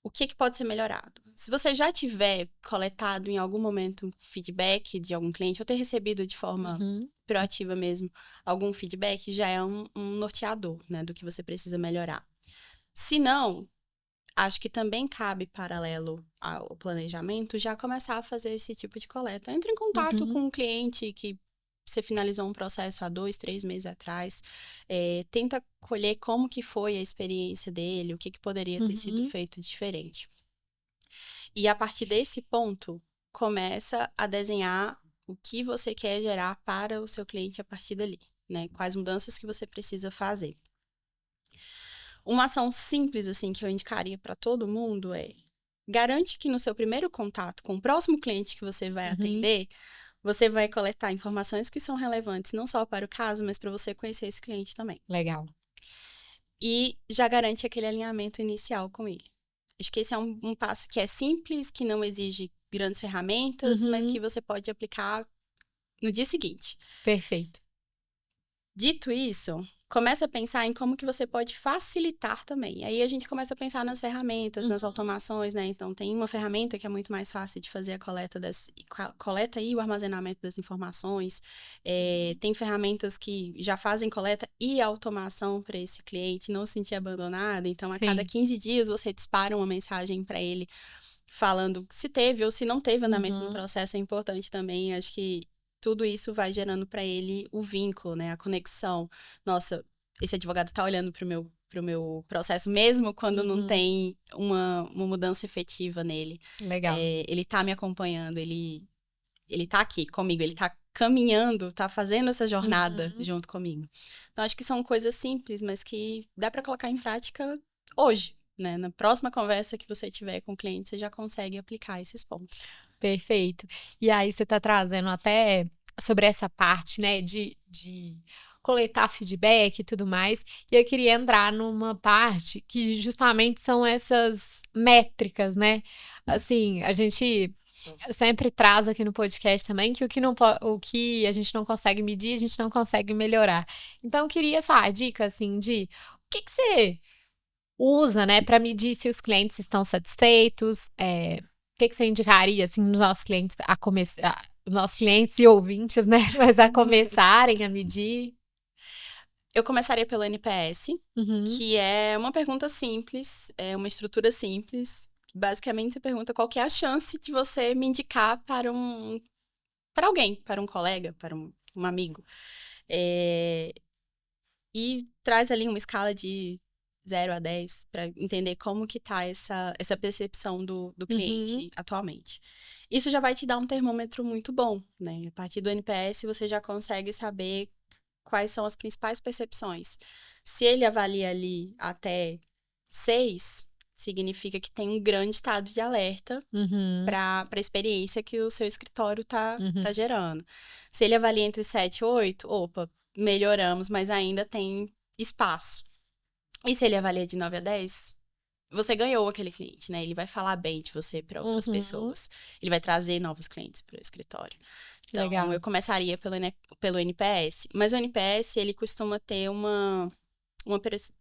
o que que pode ser melhorado? Se você já tiver coletado em algum momento feedback de algum cliente, ou ter recebido de forma
Uhum.
proativa mesmo algum feedback, já é um norteador, né, do que você precisa melhorar. Se não, acho que também cabe, paralelo ao planejamento, já começar a fazer esse tipo de coleta. Entre em contato
Uhum.
com um cliente que você finalizou um processo há 2, 3 meses atrás. Tenta colher como que foi a experiência dele, o que que poderia ter sido
Uhum.
feito diferente. E a partir desse ponto, começa a desenhar o que você quer gerar para o seu cliente a partir dali, né? Quais mudanças que você precisa fazer. Uma ação simples, assim, que eu indicaria para todo mundo garante que no seu primeiro contato com o próximo cliente que você vai
Uhum.
atender, você vai coletar informações que são relevantes não só para o caso, mas para você conhecer esse cliente também.
Legal.
E já garante aquele alinhamento inicial com ele. Acho que esse é um passo que é simples, que não exige grandes ferramentas, mas que
Uhum.
você pode aplicar no dia seguinte.
Perfeito.
Dito isso, começa a pensar em como que você pode facilitar também. Aí a gente começa a pensar nas ferramentas, nas
Uhum.
automações, né? Então tem uma ferramenta que é muito mais fácil de fazer a coleta e o armazenamento das informações. Tem ferramentas que já fazem coleta e automação para esse cliente não se sentir abandonado. Então, a cada
Sim.
15 dias você dispara uma mensagem para ele falando se teve ou se não teve andamento no
Uhum.
processo. É importante também. Acho que tudo isso vai gerando para ele o vínculo, né? A conexão. Nossa, esse advogado tá olhando pro meu processo, mesmo quando não
Uhum.
tem uma mudança efetiva nele.
Legal.
Ele tá me acompanhando, ele tá aqui comigo, ele tá caminhando, tá fazendo essa jornada
Uhum.
junto comigo. Então, acho que são coisas simples, mas que dá para colocar em prática hoje, né? Na próxima conversa que você tiver com o cliente, você já consegue aplicar esses pontos.
Perfeito. E aí você está trazendo até sobre essa parte, né, de coletar feedback e tudo mais, e eu queria entrar numa parte que justamente são essas métricas, né. Assim, a gente sempre traz aqui no podcast também que o que a gente não consegue medir, a gente não consegue melhorar. Então eu queria, sabe, dica, assim, de o que que você usa, né, para medir se os clientes estão satisfeitos, o que que você indicaria, assim, nos nossos clientes os nossos clientes e ouvintes, né, mas a começarem a medir?
Eu começaria pelo NPS,
Uhum.
que é uma pergunta simples, é uma estrutura simples. Basicamente, você pergunta qual que é a chance de você me indicar para alguém, para um colega, para um amigo. É, e traz ali uma escala de 0 a 10 para entender como que tá essa percepção do
Uhum.
cliente atualmente. Isso já vai te dar um termômetro muito bom, né? A partir do NPS, você já consegue saber quais são as principais percepções. Se ele avalia ali até 6, significa que tem um grande estado de alerta
Uhum.
para a experiência que o seu escritório tá
Uhum.
gerando. Se ele avalia entre 7 e 8, opa, melhoramos, mas ainda tem espaço. E se ele avalia de 9 a 10, você ganhou aquele cliente, né? Ele vai falar bem de você para outras
Uhum.
pessoas. Ele vai trazer novos clientes para o escritório. Então, eu
Legal.
começaria pelo NPS. Mas o NPS, ele costuma ter uma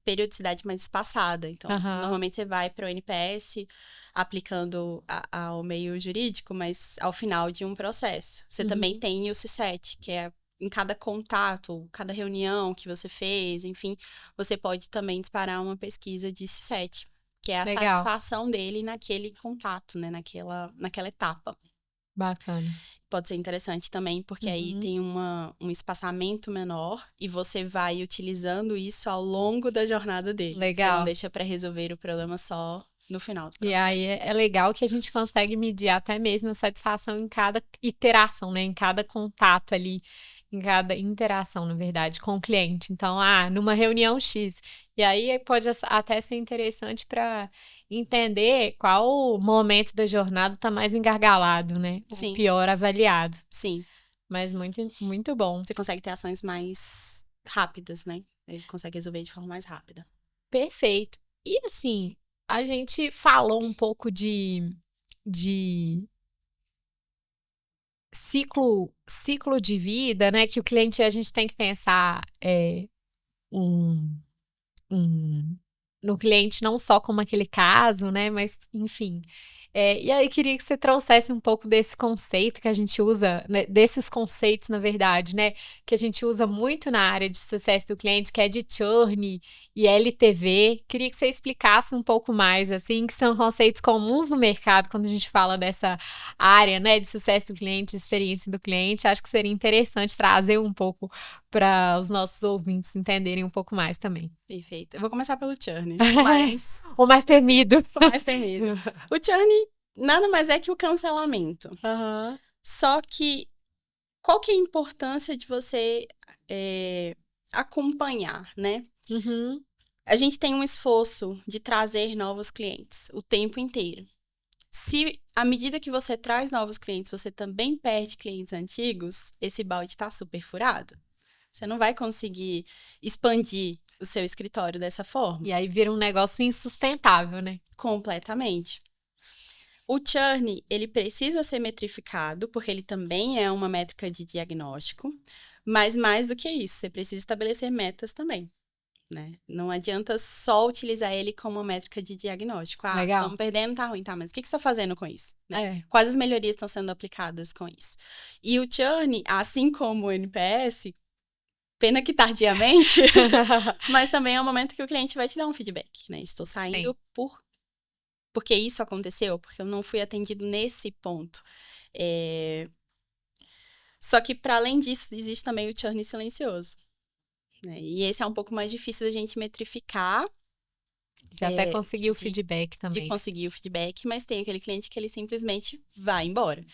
periodicidade mais espaçada. Então,
Aham.
normalmente você vai para o NPS aplicando ao meio jurídico, mas ao final de um processo. Você também
Uhum.
tem o C7, que é em cada contato, cada reunião que você fez, enfim, você pode também disparar uma pesquisa de C7, que é a
Legal.
satisfação dele naquele contato, né, naquela etapa.
Bacana.
Pode ser interessante também, porque aí tem um espaçamento menor e você vai utilizando isso ao longo da jornada dele. Você não
Legal.
deixa para resolver o problema só no final do
E
processo.
aí é legal que a gente consegue medir até mesmo a satisfação em cada iteração, né? Em cada contato ali, em cada interação, na verdade, com o cliente. Então, numa reunião X. E aí pode até ser interessante para entender qual momento da jornada está mais engargalado, né? O
Sim,
pior avaliado.
sim.
Mas muito, muito bom.
Você consegue ter ações mais rápidas, né? Ele consegue resolver de forma mais rápida.
Perfeito. E assim, a gente falou um pouco de ciclo de vida, né? Que o cliente, a gente tem que pensar um, no cliente não só como aquele caso, né? Mas, enfim. E aí, queria que você trouxesse um pouco desse conceito que a gente usa, né, desses conceitos, na verdade, né? Que a gente usa muito na área de sucesso do cliente, que é de churn e LTV. Queria que você explicasse um pouco mais, assim, que são conceitos comuns no mercado quando a gente fala dessa área, né? De sucesso do cliente, de experiência do cliente. Acho que seria interessante trazer um pouco para os nossos ouvintes entenderem um pouco mais também.
Perfeito. Eu vou começar pelo churn, mas
O mais temido.
o mais temido. O churn nada mais é que o cancelamento.
Aham.
Só que qual que é a importância de você acompanhar, né?
Uhum.
A gente tem um esforço de trazer novos clientes o tempo inteiro. Se à medida que você traz novos clientes, você também perde clientes antigos, esse balde está super furado. Você não vai conseguir expandir o seu escritório dessa forma.
E aí vira um negócio insustentável, né?
Completamente. O churn, ele precisa ser metrificado, porque ele também é uma métrica de diagnóstico, mas mais do que isso, você precisa estabelecer metas também, né? Não adianta só utilizar ele como uma métrica de diagnóstico.
Legal.
Estamos perdendo, tá ruim, tá, mas o que você está fazendo com isso? Né?
É.
Quais as melhorias estão sendo aplicadas com isso? E o churn, assim como o NPS, pena que tardiamente, mas também é um momento que o cliente vai te dar um feedback, né? Estou saindo porque isso aconteceu, porque eu não fui atendido nesse ponto. Só que, para além disso, existe também o churn silencioso. Né? E esse é um pouco mais difícil da gente metrificar.
Já até conseguiu o feedback também.
De conseguir o feedback, mas tem aquele cliente que ele simplesmente vai embora.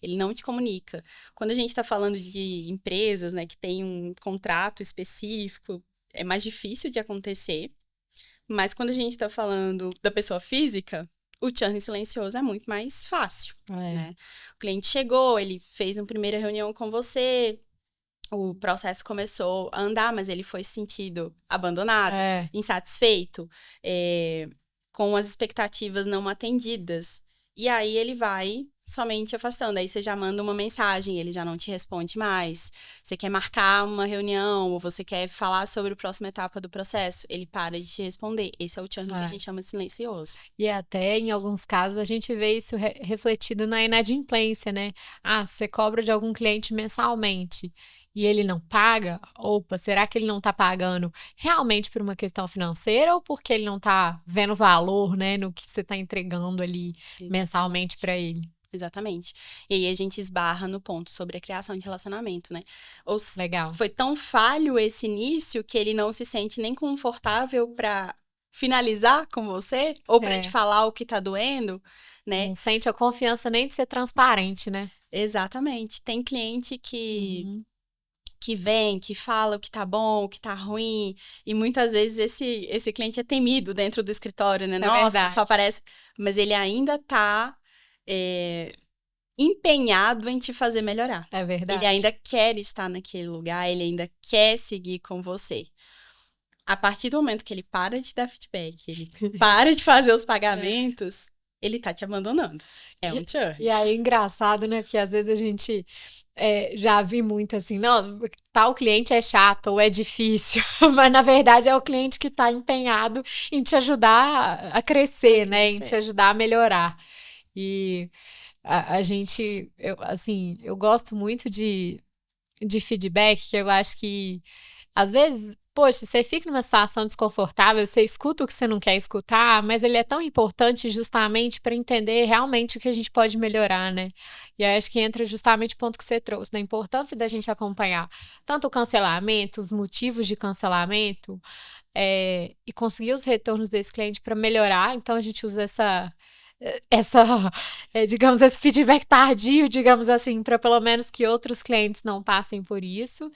Ele não te comunica. Quando a gente está falando de empresas, né, que tem um contrato específico, é mais difícil de acontecer. Mas quando a gente está falando da pessoa física, o churn silencioso é muito mais fácil, né? O cliente chegou, ele fez uma primeira reunião com você, o processo começou a andar, mas ele foi se sentindo abandonado, insatisfeito, com as expectativas não atendidas. E aí ele vai somente afastando. Aí você já manda uma mensagem, ele já não te responde mais. Você quer marcar uma reunião, ou você quer falar sobre a próxima etapa do processo, ele para de te responder. Esse é o churn que a gente chama de silencioso.
E até, em alguns casos, a gente vê isso refletido na inadimplência, né? Você cobra de algum cliente mensalmente e ele não paga, opa, será que ele não tá pagando realmente por uma questão financeira ou porque ele não tá vendo valor, né, no que você tá entregando ali mensalmente para ele?
Exatamente. E aí a gente esbarra no ponto sobre a criação de relacionamento, né?
Legal.
Foi tão falho esse início que ele não se sente nem confortável para finalizar com você ou para te falar o que tá doendo, né?
Não sente a confiança nem de ser transparente, né?
Exatamente. Tem cliente que vem, que fala o que tá bom, o que tá ruim, e muitas vezes esse cliente é temido dentro do escritório, né? Nossa,
verdade.
só aparece, mas ele ainda tá empenhado em te fazer melhorar.
É verdade.
Ele ainda quer estar naquele lugar, ele ainda quer seguir com você. A partir do momento que ele para de dar feedback, ele para de fazer os pagamentos, ele tá te abandonando. É um churn.
E aí, engraçado, né? Porque às vezes a gente já vi muito assim, não, tal cliente é chato ou é difícil, mas na verdade é o cliente que tá empenhado em te ajudar a crescer, né? Em te ajudar a melhorar. E a gente, eu gosto muito de feedback, que eu acho que, às vezes, poxa, você fica numa situação desconfortável, você escuta o que você não quer escutar, mas ele é tão importante justamente para entender realmente o que a gente pode melhorar, né? E aí acho que entra justamente o ponto que você trouxe, da importância da gente acompanhar tanto o cancelamento, os motivos de cancelamento, e conseguir os retornos desse cliente para melhorar. Então a gente usa essa, digamos, esse feedback tardio, digamos assim, para pelo menos que outros clientes não passem por isso.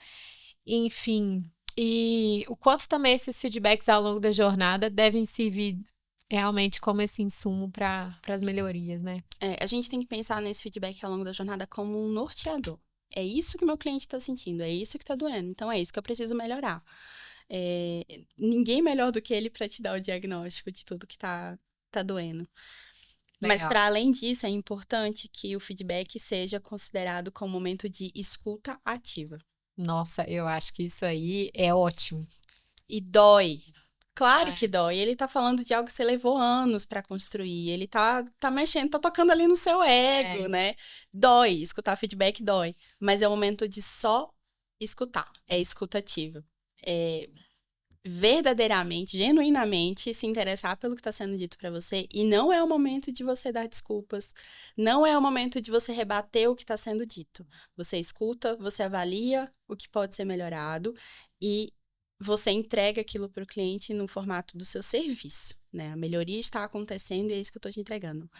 Enfim, e o quanto também esses feedbacks ao longo da jornada devem servir realmente como esse insumo para as melhorias, né?
A gente tem que pensar nesse feedback ao longo da jornada como um norteador. É isso que o meu cliente está sentindo, é isso que está doendo, então é isso que eu preciso melhorar. Ninguém melhor do que ele para te dar o diagnóstico de tudo que tá doendo. Mas,
Legal.
para além disso, é importante que o feedback seja considerado como um momento de escuta ativa.
Nossa, eu acho que isso aí é ótimo.
E dói. Claro que dói. Ele tá falando de algo que você levou anos para construir. Ele tá mexendo, tá tocando ali no seu ego, né? Dói. Escutar feedback dói. Mas é o momento de só escutar. É escuta ativa. É verdadeiramente, genuinamente se interessar pelo que está sendo dito para você, e não é o momento de você dar desculpas, não é o momento de você rebater o que está sendo dito. Você escuta, você avalia o que pode ser melhorado e você entrega aquilo para o cliente no formato do seu serviço, né? A melhoria está acontecendo e é isso que eu estou te entregando.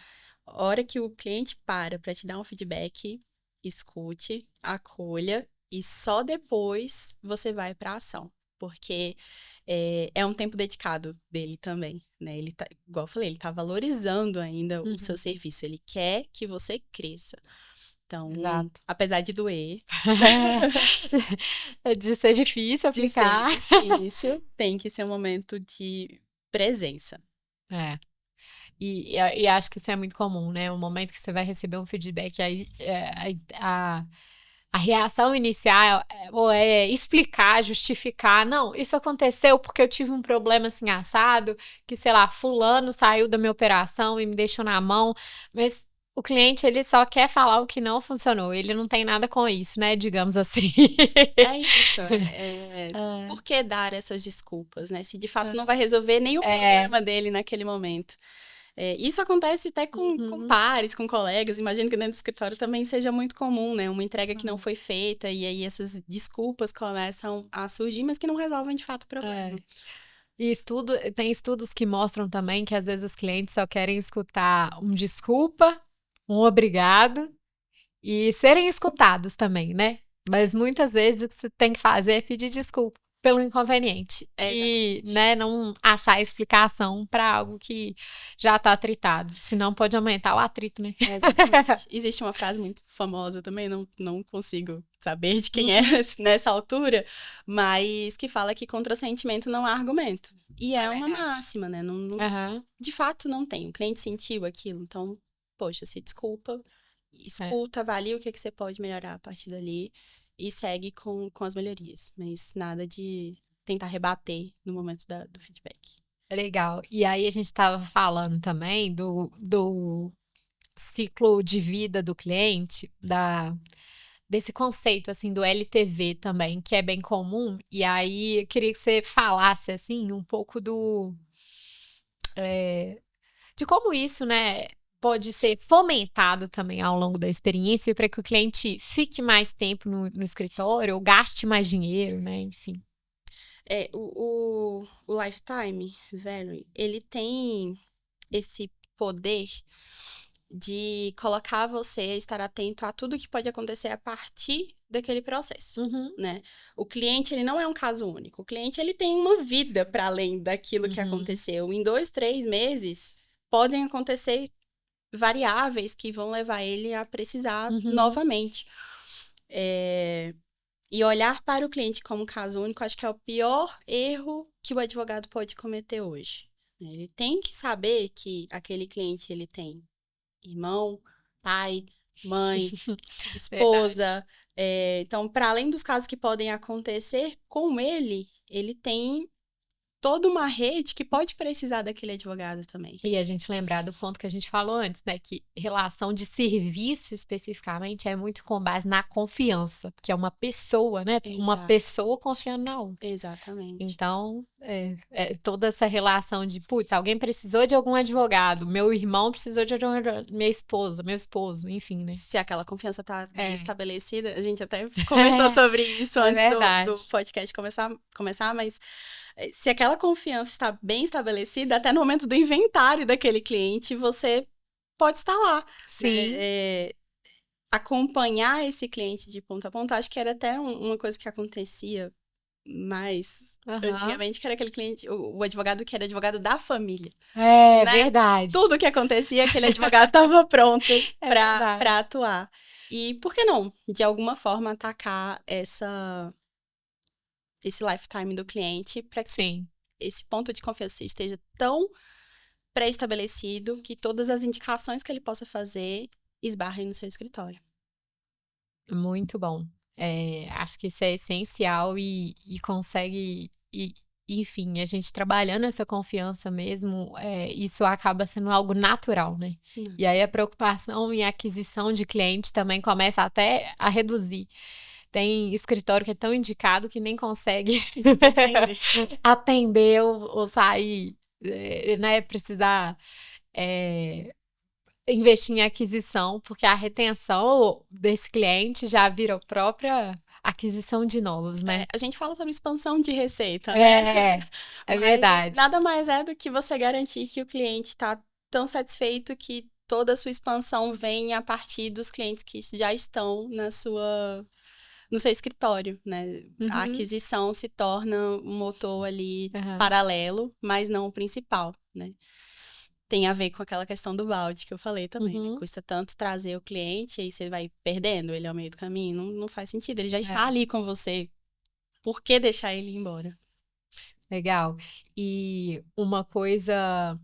A hora que o cliente para te dar um feedback, escute, acolha e só depois você vai para a ação. Porque é um tempo dedicado dele também, né? Ele tá, igual eu falei, ele tá valorizando ainda o seu serviço. Ele quer que você cresça. Então,
Exato.
apesar de doer,
de ser difícil
de ser
aplicar.
difícil, tem que ser um momento de presença.
E acho que isso é muito comum, né? O momento que você vai receber um feedback, aí a reação inicial é explicar, justificar. Não, isso aconteceu porque eu tive um problema assim assado, que, sei lá, fulano saiu da minha operação e me deixou na mão. Mas o cliente, ele só quer falar o que não funcionou. Ele não tem nada com isso, né? Digamos assim.
É isso. Por que dar essas desculpas, né? Se de fato não vai resolver nem o problema dele naquele momento. Isso acontece até com pares, com colegas. Imagino que dentro do escritório também seja muito comum, né? Uma entrega que não foi feita e aí essas desculpas começam a surgir, mas que não resolvem de fato o problema.
E tem estudos que mostram também que às vezes os clientes só querem escutar um desculpa, um obrigado e serem escutados também, né? Mas muitas vezes o que você tem que fazer é pedir desculpa pelo inconveniente e, né, não achar explicação para algo que já está atritado, senão pode aumentar o atrito, né?
Exatamente. Existe uma frase muito famosa também, não consigo saber de quem é nessa altura, mas que fala que contra sentimento não há argumento. E é uma máxima, né? De fato não tem. O cliente sentiu aquilo, então, poxa, se desculpa, escuta, avalia o que você pode melhorar a partir dali e segue com as melhorias, mas nada de tentar rebater no momento do feedback.
Legal. E aí a gente estava falando também do ciclo de vida do cliente, desse conceito, assim, do LTV também, que é bem comum. E aí eu queria que você falasse, assim, um pouco de como isso, né, pode ser fomentado também ao longo da experiência para que o cliente fique mais tempo no escritório ou gaste mais dinheiro, né, enfim.
O Lifetime Value, ele tem esse poder de colocar você a estar atento a tudo que pode acontecer a partir daquele processo, né? O cliente, ele não é um caso único. O cliente, ele tem uma vida para além daquilo que aconteceu. Em 2, 3 meses, podem acontecer variáveis que vão levar ele a precisar novamente. E olhar para o cliente como caso único, acho que é o pior erro que o advogado pode cometer hoje. Ele tem que saber que aquele cliente, ele tem irmão, pai, mãe, esposa. Então, para além dos casos que podem acontecer com ele, ele tem toda uma rede que pode precisar daquele advogado também.
E a gente lembrar do ponto que a gente falou antes, né? Que relação de serviço especificamente é muito com base na confiança, porque é uma pessoa, né? Uma
Exato.
pessoa confiando na outra.
Exatamente.
Então, toda essa relação de, putz, alguém precisou de algum advogado, meu irmão precisou de minha esposa, meu esposo, enfim, né?
Se aquela confiança tá bem
É.
estabelecida, a gente até conversou sobre isso antes
verdade.
do podcast começar, mas se aquela confiança está bem estabelecida, até no momento do inventário daquele cliente, você pode estar lá.
Sim.
Né? Acompanhar esse cliente de ponta a ponta, acho que era até uma coisa que acontecia mais antigamente, que era aquele cliente, o advogado que era advogado da família.
É,
né?
verdade.
Tudo que acontecia, aquele advogado estava pronto
verdade.
para atuar. E por que não, de alguma forma, atacar esse lifetime do cliente para que
Sim.
esse ponto de confiança esteja tão pré-estabelecido que todas as indicações que ele possa fazer esbarrem no seu escritório.
Muito bom. Acho que isso é essencial e consegue. Enfim, a gente trabalhando essa confiança mesmo, isso acaba sendo algo natural, né? E aí a preocupação em aquisição de cliente também começa até a reduzir. Tem escritório que é tão indicado que nem consegue atender ou sair, né? Precisar investir em aquisição, porque a retenção desse cliente já vira a própria aquisição de novos, né?
A gente fala sobre expansão de receita, né?
É verdade.
Nada mais é do que você garantir que o cliente está tão satisfeito que toda a sua expansão vem a partir dos clientes que já estão no seu escritório, né? A aquisição se torna um motor ali paralelo, mas não o principal, né? Tem a ver com aquela questão do balde que eu falei também, né? Custa tanto trazer o cliente, aí você vai perdendo ele ao meio do caminho, não faz sentido, ele já está ali com você, por que deixar ele ir embora?
Legal. E uma coisa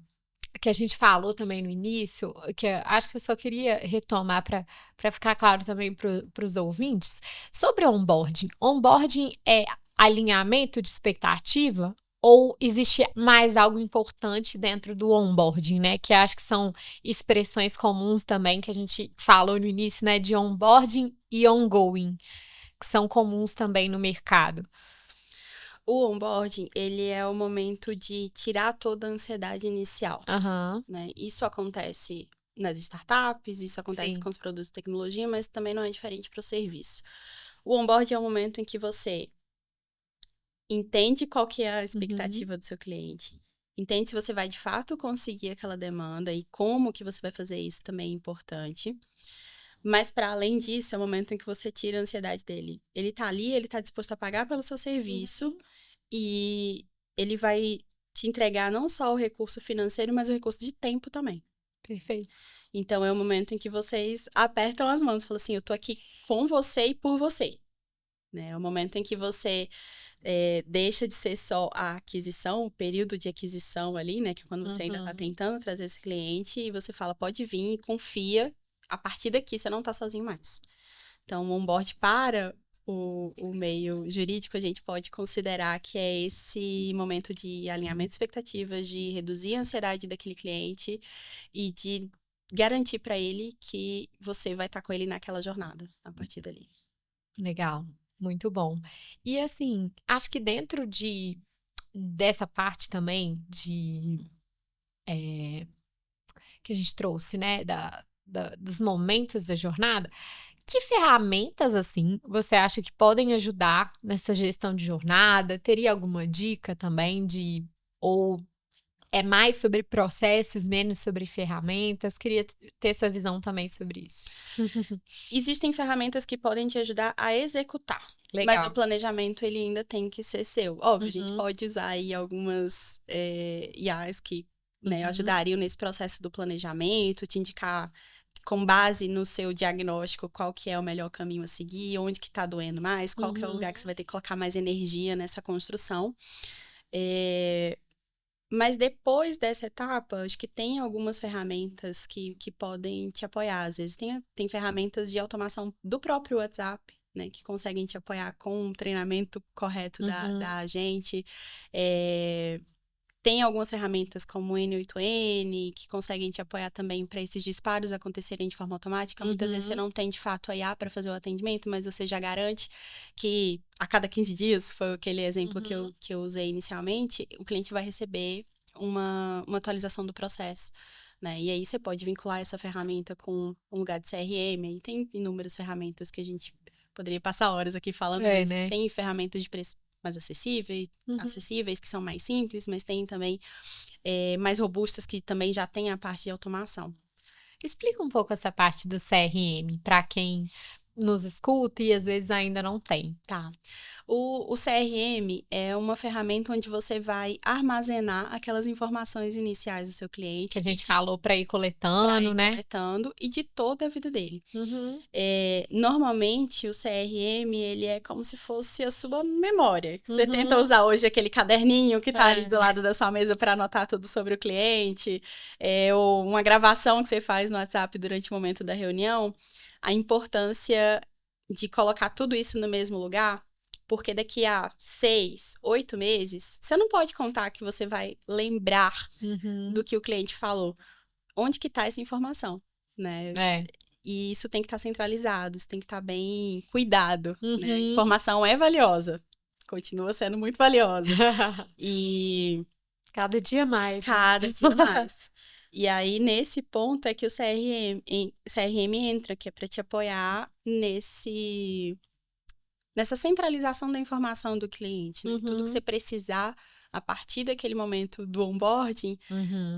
que a gente falou também no início, que acho que eu só queria retomar para ficar claro também para os ouvintes, sobre onboarding. Onboarding é alinhamento de expectativa ou existe mais algo importante dentro do onboarding, né? Que acho que são expressões comuns também que a gente falou no início, né? De onboarding e ongoing, que são comuns também no mercado.
O onboarding, ele é o momento de tirar toda a ansiedade inicial, né? Isso acontece nas startups, isso acontece com os produtos de tecnologia, mas também não é diferente para o serviço. O onboarding é o momento em que você entende qual que é a expectativa do seu cliente, entende se você vai de fato conseguir aquela demanda e como que você vai fazer isso também é importante. Mas, para além disso, é o momento em que você tira a ansiedade dele. Ele tá ali, ele tá disposto a pagar pelo seu serviço e ele vai te entregar não só o recurso financeiro, mas o recurso de tempo também.
Perfeito.
Então, é o momento em que vocês apertam as mãos. Falam assim, eu tô aqui com você e por você. Né? É o momento em que você deixa de ser só a aquisição, o período de aquisição ali, né? Que é quando você ainda tá tentando trazer esse cliente e você fala, pode vir e confia. A partir daqui, você não está sozinho mais. Então, o onboard para o meio jurídico, a gente pode considerar que é esse momento de alinhamento de expectativas, de reduzir a ansiedade daquele cliente e de garantir para ele que você vai estar com ele naquela jornada, a partir dali.
Legal, muito bom. E assim, acho que dentro dessa parte também que a gente trouxe, né, dos momentos da jornada, que ferramentas, assim, você acha que podem ajudar nessa gestão de jornada? Teria alguma dica também ou é mais sobre processos, menos sobre ferramentas? Queria ter sua visão também sobre isso.
Existem ferramentas que podem te ajudar a executar.
Legal.
Mas o planejamento, ele ainda tem que ser seu. Óbvio, a gente pode usar aí algumas IAs que ajudariam nesse processo do planejamento, te indicar com base no seu diagnóstico qual que é o melhor caminho a seguir, onde que tá doendo mais, qual que é o lugar que você vai ter que colocar mais energia nessa construção. Mas depois dessa etapa, acho que tem algumas ferramentas que podem te apoiar. Às vezes tem ferramentas de automação do próprio WhatsApp, né, que conseguem te apoiar com o treinamento correto da gente. Tem algumas ferramentas como o N8N, que conseguem te apoiar também para esses disparos acontecerem de forma automática. Muitas vezes você não tem, de fato, a IA para fazer o atendimento, mas você já garante que a cada 15 dias, foi aquele exemplo que eu usei inicialmente, o cliente vai receber uma atualização do processo, né? E aí você pode vincular essa ferramenta com um lugar de CRM, e tem inúmeras ferramentas que a gente poderia passar horas aqui falando, mas
né?
tem ferramentas de preço mais acessíveis, que são mais simples, mas tem também mais robustas que também já tem a parte de automação.
Explica um pouco essa parte do CRM para quem nos escuta e às vezes ainda não tem.
Tá. O CRM é uma ferramenta onde você vai armazenar aquelas informações iniciais do seu cliente.
Que a gente falou para ir coletando, né?
Coletando e de toda a vida dele.
Uhum.
Normalmente, o CRM, ele é como se fosse a sua memória. Você tenta usar hoje aquele caderninho que tá ali do lado da sua mesa para anotar tudo sobre o cliente, ou uma gravação que você faz no WhatsApp durante o momento da reunião. A importância de colocar tudo isso no mesmo lugar, porque daqui a 6, 8 meses, você não pode contar que você vai lembrar do que o cliente falou. Onde que está essa informação, né? E isso tem que estar centralizado, isso tem que estar bem cuidado, né? Informação é valiosa, continua sendo muito valiosa. E
cada dia mais.
Cada dia mais. E aí, nesse ponto, é que o CRM entra, que é para te apoiar nessa centralização da informação do cliente. Né? Tudo que você precisar, a partir daquele momento do onboarding,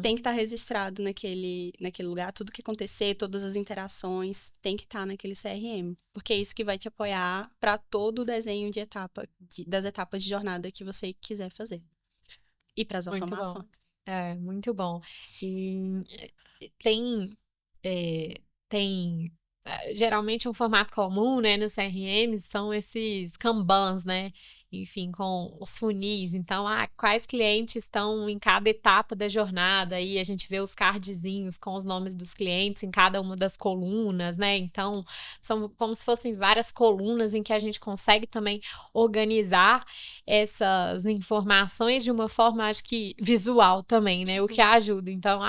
tem que estar registrado naquele lugar. Tudo que acontecer, todas as interações, tem que estar naquele CRM. Porque é isso que vai te apoiar para todo o desenho das etapas de jornada que você quiser fazer. E para as automações.
Muito bom. E geralmente um formato comum, né, no CRM são esses Kanbans, né? Enfim, com os funis. Então, quais clientes estão em cada etapa da jornada? Aí a gente vê os cardzinhos com os nomes dos clientes em cada uma das colunas, né? Então, são como se fossem várias colunas em que a gente consegue também organizar essas informações de uma forma, acho que visual também, né? O que ajuda. Então,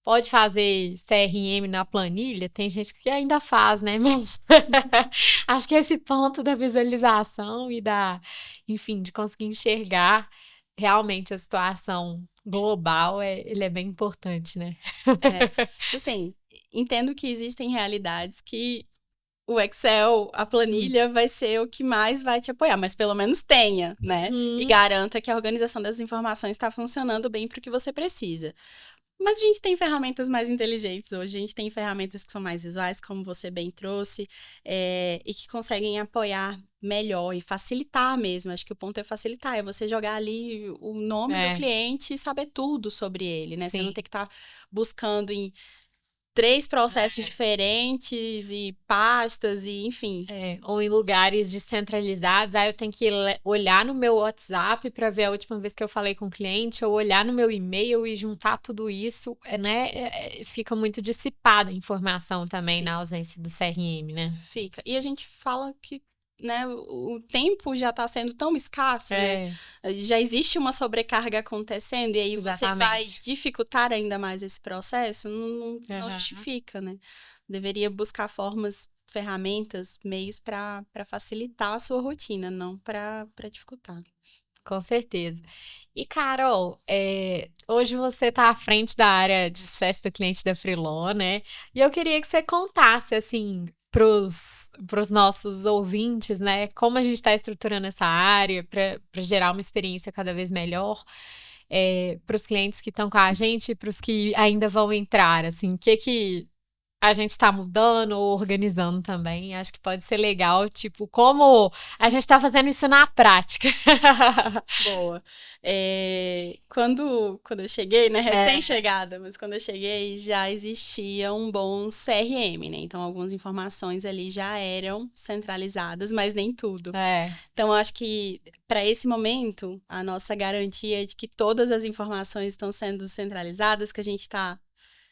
pode fazer CRM na planilha? Tem gente que ainda faz, né? Mas acho que esse ponto da visualização e enfim, de conseguir enxergar realmente a situação global, ele é bem importante, né?
Assim, entendo que existem realidades que o Excel, a planilha, vai ser o que mais vai te apoiar, mas pelo menos tenha, né? E garanta que a organização das informações está funcionando bem para o que você precisa. Mas a gente tem ferramentas mais inteligentes hoje, a gente tem ferramentas que são mais visuais, como você bem trouxe, e que conseguem apoiar melhor e facilitar mesmo. Acho que o ponto é facilitar, é você jogar ali o nome do cliente e saber tudo sobre ele, né? Sim. Você não ter que estar buscando em 3 processos diferentes e pastas e enfim.
Ou em lugares descentralizados, aí eu tenho que olhar no meu WhatsApp para ver a última vez que eu falei com o cliente, ou olhar no meu e-mail e juntar tudo isso, né? Fica muito dissipada a informação também na ausência do CRM, né?
Fica. E a gente fala que, né, o tempo já está sendo tão escasso, né? Já existe uma sobrecarga acontecendo e aí você vai dificultar ainda mais esse processo, não justifica, né? Deveria buscar ferramentas, meios para facilitar a sua rotina, não para dificultar.
Com certeza. E, Carol, hoje você está à frente da área de sucesso do cliente da Freeló, né? E eu queria que você contasse, assim, para os nossos ouvintes, né? Como a gente está estruturando essa área para gerar uma experiência cada vez melhor para os clientes que estão com a gente e para os que ainda vão entrar, assim, o que a gente está mudando ou organizando também. Acho que pode ser legal, tipo, como a gente está fazendo isso na prática.
Boa. Quando eu cheguei, né, recém-chegada, mas quando eu cheguei já existia um bom CRM, né? Então, algumas informações ali já eram centralizadas, mas nem tudo. Então, eu acho que para esse momento, a nossa garantia é de que todas as informações estão sendo centralizadas, que a gente está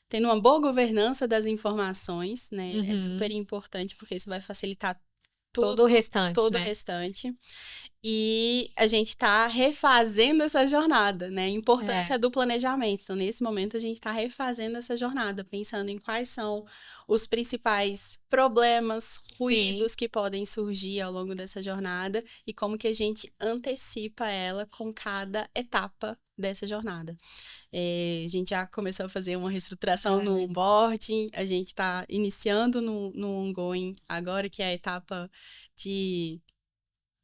tendo uma boa governança das informações, né? É super importante, porque isso vai facilitar
todo o restante,
todo
né?
o restante. e a gente está refazendo essa jornada, né? A importância do planejamento. Então, nesse momento, a gente está refazendo essa jornada, pensando em quais são os principais problemas, ruídos que podem surgir ao longo dessa jornada e como que a gente antecipa ela com cada etapa dessa jornada. A gente já começou a fazer uma reestruturação no onboarding, a gente está iniciando no ongoing agora, que é a etapa de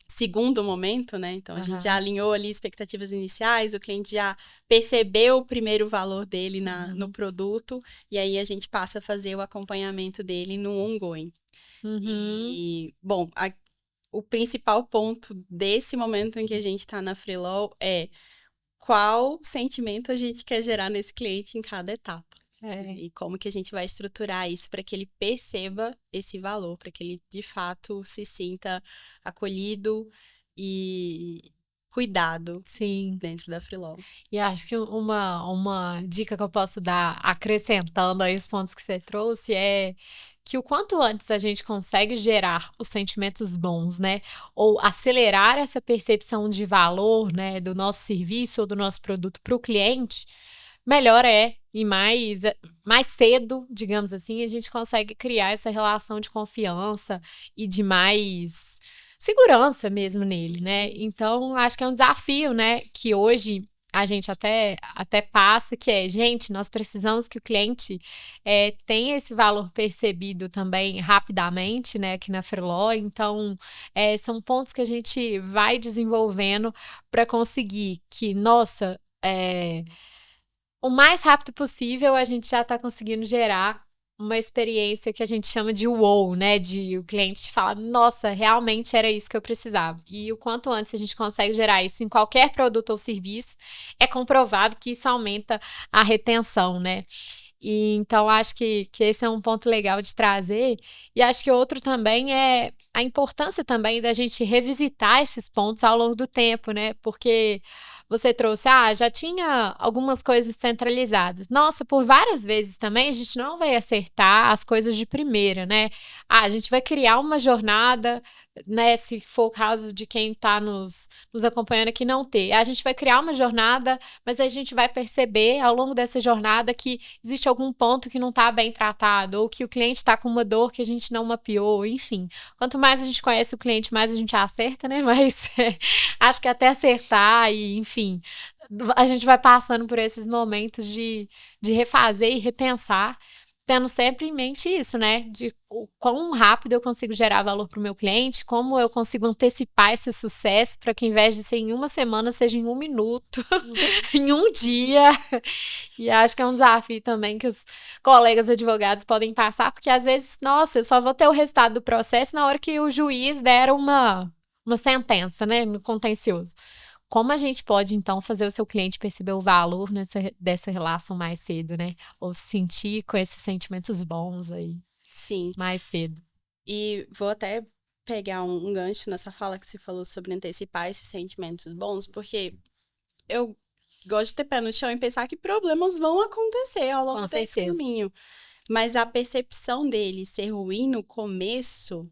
segundo momento, né? Então, a gente já alinhou ali expectativas iniciais, o cliente já percebeu o primeiro valor dele no produto, e aí a gente passa a fazer o acompanhamento dele no ongoing. E, bom, o principal ponto desse momento em que a gente está na Freelaw é qual sentimento a gente quer gerar nesse cliente em cada etapa. E como que a gente vai estruturar isso para que ele perceba esse valor, para que ele, de fato, se sinta acolhido e cuidado dentro da Freelaw.
E acho que uma dica que eu posso dar, acrescentando aí os pontos que você trouxe, é que o quanto antes a gente consegue gerar os sentimentos bons, né? Ou acelerar essa percepção de valor, né, do nosso serviço ou do nosso produto para o cliente, melhor é. E mais cedo, digamos assim, a gente consegue criar essa relação de confiança e de mais segurança mesmo nele, né? Então, acho que é um desafio, né? Que hoje a gente até passa, que é, gente, nós precisamos que o cliente tenha esse valor percebido também rapidamente, né? Aqui na Freelaw. Então, são pontos que a gente vai desenvolvendo para conseguir que, nossa, o mais rápido possível a gente já está conseguindo gerar uma experiência que a gente chama de wow, né? De o cliente falar, nossa, realmente era isso que eu precisava. E o quanto antes a gente consegue gerar isso em qualquer produto ou serviço, é comprovado que isso aumenta a retenção, né? E então acho que esse é um ponto legal de trazer. E acho que outro também é a importância também da gente revisitar esses pontos ao longo do tempo, né? Porque você trouxe, já tinha algumas coisas centralizadas. Nossa, por várias vezes também a gente não vai acertar as coisas de primeira, né? A gente vai criar uma jornada, né? Se for o caso de quem está nos acompanhando aqui não ter. A gente vai criar uma jornada, mas a gente vai perceber ao longo dessa jornada que existe algum ponto que não está bem tratado, ou que o cliente está com uma dor que a gente não mapeou, enfim. Quanto mais a gente conhece o cliente, mais a gente acerta, né? Mas acho que até acertar e, enfim, a gente vai passando por esses momentos de refazer e repensar, tendo sempre em mente isso, né? De quão rápido eu consigo gerar valor para o meu cliente, como eu consigo antecipar esse sucesso para que, ao invés de ser em uma semana, seja em 1 minuto, em um dia. E acho que é um desafio também que os colegas advogados podem passar, porque às vezes, nossa, eu só vou ter o resultado do processo na hora que o juiz der uma sentença, né, no contencioso. Como a gente pode, então, fazer o seu cliente perceber o valor dessa relação mais cedo, né? Ou sentir com esses sentimentos bons aí.
Sim.
Mais cedo.
E vou até pegar um gancho nessa fala que você falou sobre antecipar esses sentimentos bons, porque eu gosto de ter pé no chão e pensar que problemas vão acontecer ao longo desse caminho. Mas a percepção dele ser ruim no começo,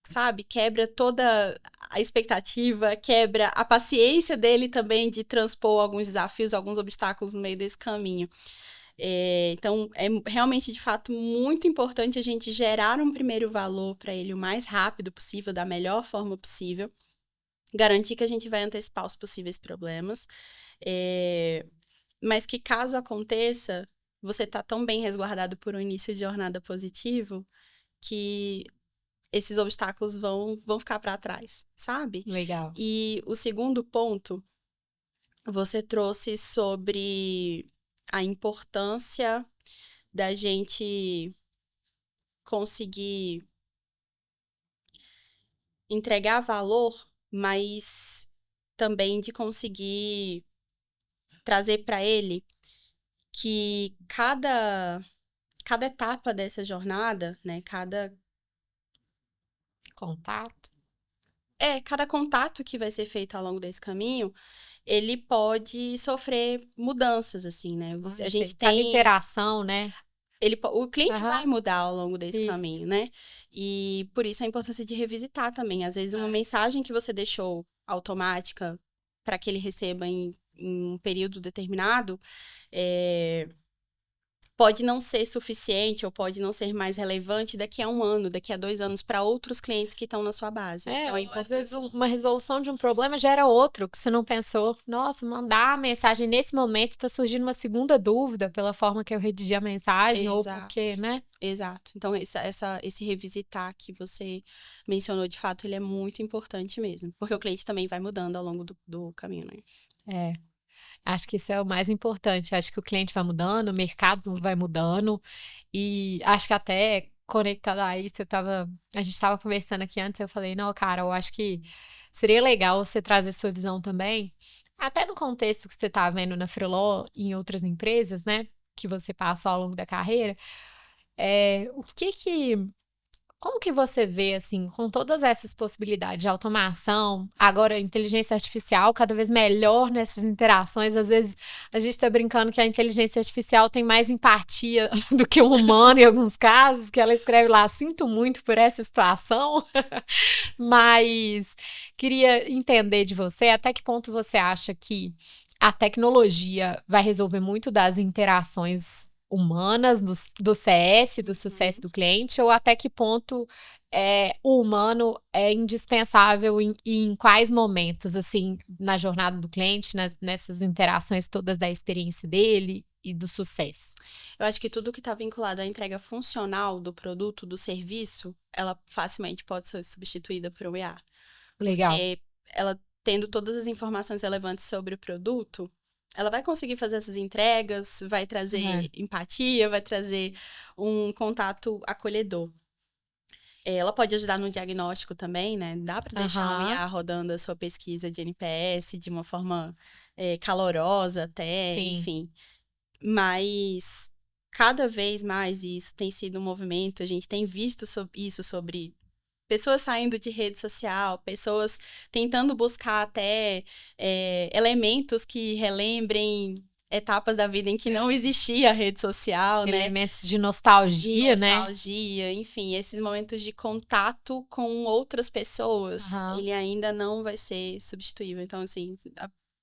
sabe? Quebra toda a expectativa, quebra a paciência dele também de transpor alguns desafios, alguns obstáculos no meio desse caminho. Então, é realmente, de fato, muito importante a gente gerar um primeiro valor para ele o mais rápido possível, da melhor forma possível. Garantir que a gente vai antecipar os possíveis problemas. Mas que, caso aconteça, você tá tão bem resguardado por um início de jornada positivo que esses obstáculos vão ficar para trás, sabe?
Legal.
E o segundo ponto, você trouxe sobre a importância da gente conseguir entregar valor, mas também de conseguir trazer para ele que cada etapa dessa jornada, né, cada contato que vai ser feito ao longo desse caminho, ele pode sofrer mudanças, assim, né? A gente tem...
Cada interação, né?
O cliente vai mudar ao longo desse caminho, né? E por isso a importância de revisitar também. Às vezes, uma mensagem que você deixou automática para que ele receba em um período determinado, pode não ser suficiente ou pode não ser mais relevante daqui a 1 ano, daqui a 2 anos, para outros clientes que estão na sua base. Então, é
Às vezes
importante.
uma resolução de um problema gera outro que você não pensou. Nossa, mandar a mensagem nesse momento está surgindo uma segunda dúvida pela forma que eu redigi a mensagem ou
Exato.
porque, né?
Exato. Então, esse revisitar que você mencionou, de fato, ele é muito importante mesmo. Porque o cliente também vai mudando ao longo do caminho, né?
É, acho que isso é o mais importante. Acho que o cliente vai mudando, o mercado vai mudando. E acho que até conectado a isso, a gente estava conversando aqui antes, eu falei, não, cara, eu acho que seria legal você trazer sua visão também, até no contexto que você está vendo na Freeló e em outras empresas, né? Que você passou ao longo da carreira. O como que você vê, assim, com todas essas possibilidades de automação, agora inteligência artificial cada vez melhor nessas interações, às vezes a gente está brincando que a inteligência artificial tem mais empatia do que um humano em alguns casos, que ela escreve lá, sinto muito por essa situação, mas queria entender de você até que ponto você acha que a tecnologia vai resolver muito das interações humanas, do CS, do sucesso do cliente, ou até que ponto o humano é indispensável e em quais momentos, assim, na jornada do cliente, nessas interações todas da experiência dele e do sucesso.
Eu acho que tudo que está vinculado à entrega funcional do produto, do serviço, ela facilmente pode ser substituída por um IA.
Legal.
Porque ela tendo todas as informações relevantes sobre o produto, ela vai conseguir fazer essas entregas, vai trazer empatia, vai trazer um contato acolhedor. Ela pode ajudar no diagnóstico também, né? Dá para deixar um IA rodando a sua pesquisa de NPS de uma forma calorosa até,
Sim.
enfim. Mas cada vez mais isso tem sido um movimento, a gente tem visto isso sobre pessoas saindo de rede social, pessoas tentando buscar até elementos que relembrem etapas da vida em que não existia rede social, né?
Elementos de nostalgia, né?
Nostalgia, enfim, esses momentos de contato com outras pessoas, ele ainda não vai ser substituível. Então, assim,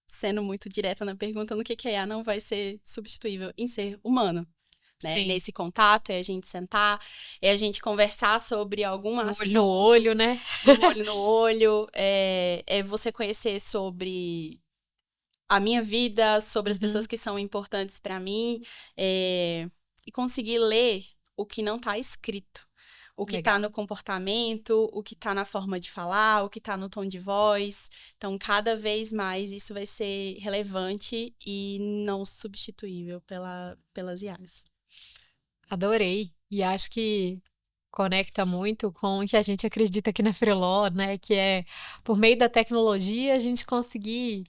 sendo muito direta na pergunta, no que a IA não vai ser substituível? Em ser humano. Né? Nesse contato, é a gente sentar, é a gente conversar sobre algum assunto.
Olho no olho, né?
Olho no olho, é você conhecer sobre a minha vida, sobre as pessoas que são importantes para mim, e conseguir ler o que não está escrito. O que está no comportamento, o que está na forma de falar, o que está no tom de voz. Então, cada vez mais isso vai ser relevante e não substituível pelas IAs.
Adorei. E acho que conecta muito com o que a gente acredita aqui na Freeló, né? Que é, por meio da tecnologia, a gente conseguir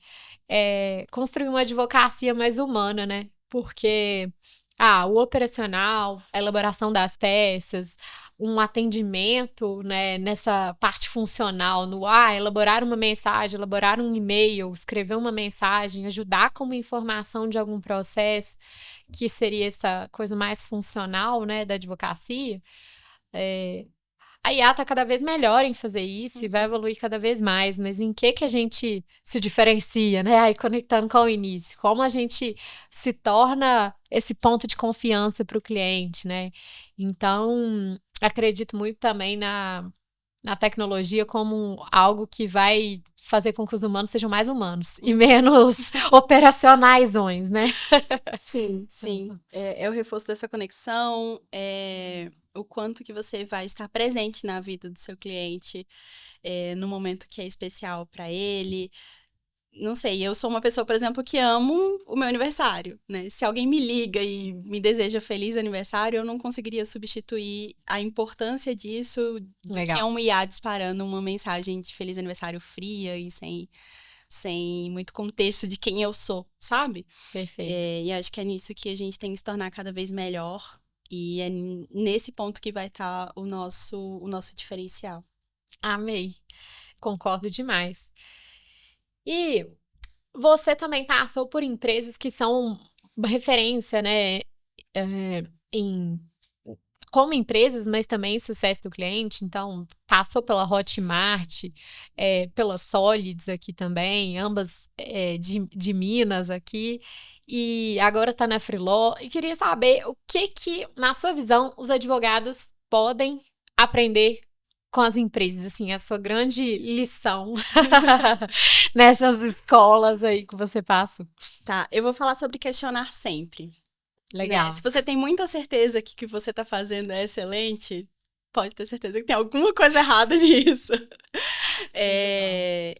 construir uma advocacia mais humana, né? Porque o operacional, a elaboração das peças, um atendimento, né, nessa parte funcional, elaborar uma mensagem, elaborar um e-mail, escrever uma mensagem, ajudar com uma informação de algum processo, que seria essa coisa mais funcional, né, da advocacia. A IA está cada vez melhor em fazer isso e vai evoluir cada vez mais, mas em que a gente se diferencia, né? Aí conectando com o início, como a gente se torna esse ponto de confiança para o cliente, né? Então, acredito muito também na tecnologia como algo que vai fazer com que os humanos sejam mais humanos e menos operacionaisões, né?
Sim, sim. É o reforço dessa conexão, o quanto que você vai estar presente na vida do seu cliente, no momento que é especial para ele. Não sei, eu sou uma pessoa, por exemplo, que amo o meu aniversário, né? Se alguém me liga e me deseja feliz aniversário, eu não conseguiria substituir a importância disso do que é um IA disparando uma mensagem de feliz aniversário fria e sem muito contexto de quem eu sou, sabe?
Perfeito.
E acho que é nisso que a gente tem que se tornar cada vez melhor. E é nesse ponto que vai estar o nosso diferencial.
Amei. Concordo demais. E você também passou por empresas que são uma referência, né, em como empresas, mas também sucesso do cliente. Então, passou pela Hotmart, pela Solids aqui também, ambas de Minas aqui, e agora está na Freeló. E queria saber o que, na sua visão, os advogados podem aprender com as empresas, assim, a sua grande lição nessas escolas aí que você passa.
Tá, eu vou falar sobre questionar sempre.
Legal.
Né? Se você tem muita certeza que o que você tá fazendo é excelente, pode ter certeza que tem alguma coisa errada nisso.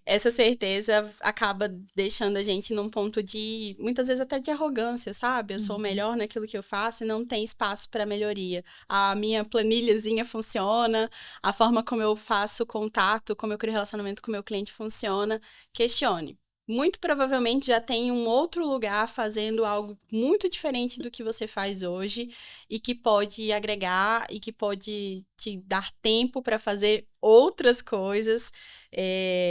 Essa certeza acaba deixando a gente num ponto de, muitas vezes até de arrogância, sabe? Eu sou o melhor naquilo que eu faço e não tem espaço para melhoria. A minha planilhazinha funciona, a forma como eu faço contato, como eu crio relacionamento com o meu cliente funciona. Questione. Muito provavelmente já tem um outro lugar fazendo algo muito diferente do que você faz hoje e que pode agregar e que pode te dar tempo para fazer outras coisas.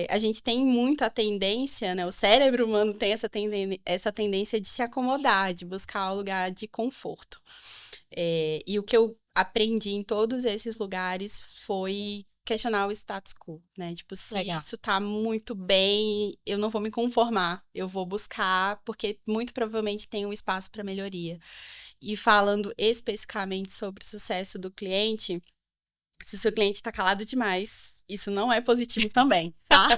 A gente tem muito a tendência, né? O cérebro humano tem essa tendência de se acomodar, de buscar um lugar de conforto. E o que eu aprendi em todos esses lugares foi questionar o status quo, né? Tipo, se
Legal.
isso tá muito bem, eu não vou me conformar, eu vou buscar, porque muito provavelmente tem um espaço para melhoria. E falando especificamente sobre o sucesso do cliente, se o seu cliente tá calado demais, isso não é positivo também, tá?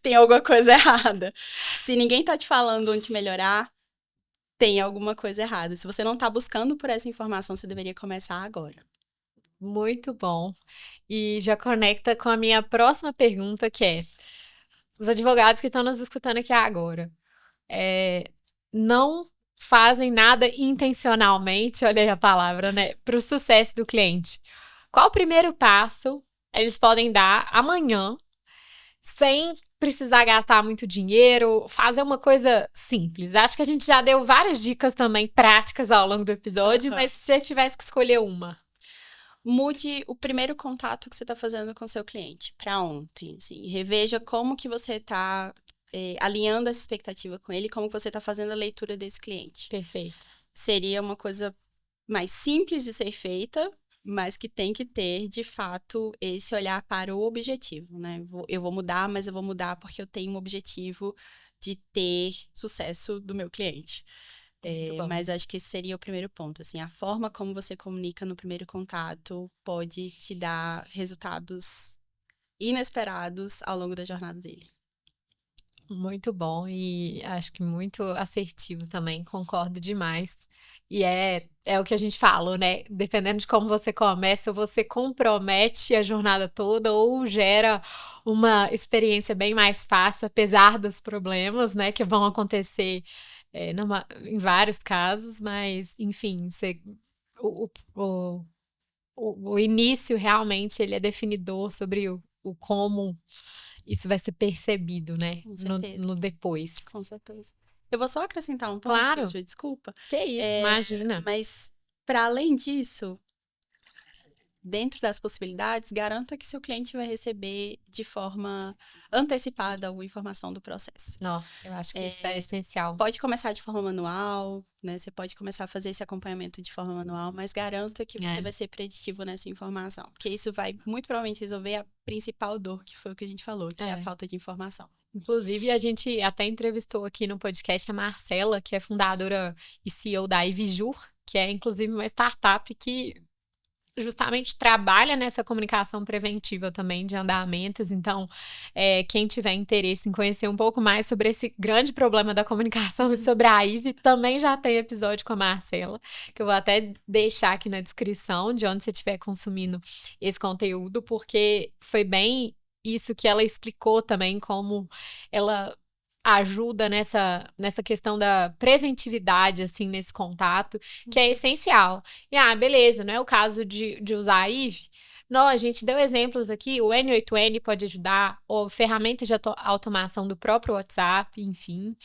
Tem alguma coisa errada. Se ninguém tá te falando onde melhorar, tem alguma coisa errada. Se você não tá buscando por essa informação, você deveria começar agora.
Muito bom. E já conecta com a minha próxima pergunta, que é: os advogados que estão nos escutando aqui agora, não fazem nada intencionalmente, olha aí a palavra, né, para o sucesso do cliente. Qual o primeiro passo eles podem dar amanhã, sem precisar gastar muito dinheiro, fazer uma coisa simples? Acho que a gente já deu várias dicas também práticas ao longo do episódio, mas se você tivesse que escolher uma.
Mude o primeiro contato que você está fazendo com o seu cliente para ontem, assim. Reveja como que você está alinhando essa expectativa com ele, como que você está fazendo a leitura desse cliente.
Perfeito.
Seria uma coisa mais simples de ser feita, mas que tem que ter, de fato, esse olhar para o objetivo, né? Eu vou mudar, mas eu vou mudar porque eu tenho um objetivo de ter sucesso do meu cliente. Mas acho que esse seria o primeiro ponto, assim, a forma como você comunica no primeiro contato pode te dar resultados inesperados ao longo da jornada dele.
Muito bom e acho que muito assertivo também, concordo demais. E é o que a gente falou, né? Dependendo de como você começa, ou você compromete a jornada toda ou gera uma experiência bem mais fácil, apesar dos problemas, né, que vão acontecer em vários casos, mas enfim, o início realmente ele é definidor sobre o como isso vai ser percebido, né?
Com certeza.
No depois.
Com certeza. Eu vou só acrescentar um ponto,
Claro.
Ju, desculpa.
Que isso, imagina.
Mas, para além disso, dentro das possibilidades, garanta que seu cliente vai receber de forma antecipada a informação do processo.
Não, eu acho que isso é essencial.
Pode começar de forma manual, né? Você pode começar a fazer esse acompanhamento de forma manual, mas garanta que você vai ser preditivo nessa informação. Porque isso vai muito provavelmente resolver a principal dor, que foi o que a gente falou, que é a falta de informação.
Inclusive, a gente até entrevistou aqui no podcast a Marcela, que é fundadora e CEO da Ivijur, que é inclusive uma startup que justamente trabalha nessa comunicação preventiva também de andamentos. Então, quem tiver interesse em conhecer um pouco mais sobre esse grande problema da comunicação e sobre a IVE, também já tem episódio com a Marcela, que eu vou até deixar aqui na descrição de onde você estiver consumindo esse conteúdo, porque foi bem isso que ela explicou também, como ela ajuda nessa questão da preventividade, assim, nesse contato, que é essencial. E, beleza, não é o caso de usar a IVE? Não, a gente deu exemplos aqui, o N8N pode ajudar, ou ferramentas de automação do próprio WhatsApp, enfim.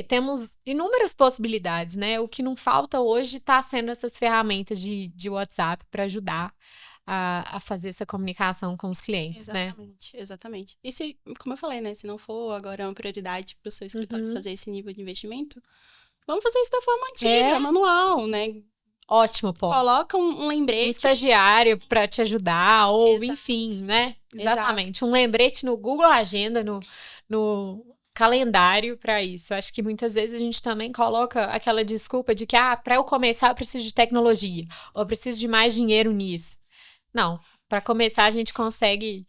Temos inúmeras possibilidades, né? O que não falta hoje está sendo essas ferramentas de WhatsApp para ajudar a fazer essa comunicação com os clientes,
exatamente, né? Exatamente. E se, como eu falei, né? Se não for agora uma prioridade para o seu escritório fazer esse nível de investimento, vamos fazer isso da forma antiga, manual, né?
Ótimo ponto.
Coloca um
Um
lembrete.
estagiário para te ajudar, ou
Exato.
enfim, né? Exatamente. Um lembrete no Google Agenda, no calendário para isso. Acho que muitas vezes a gente também coloca aquela desculpa de que, para eu começar, eu preciso de tecnologia, ou eu preciso de mais dinheiro nisso. Não. Para começar, a gente consegue.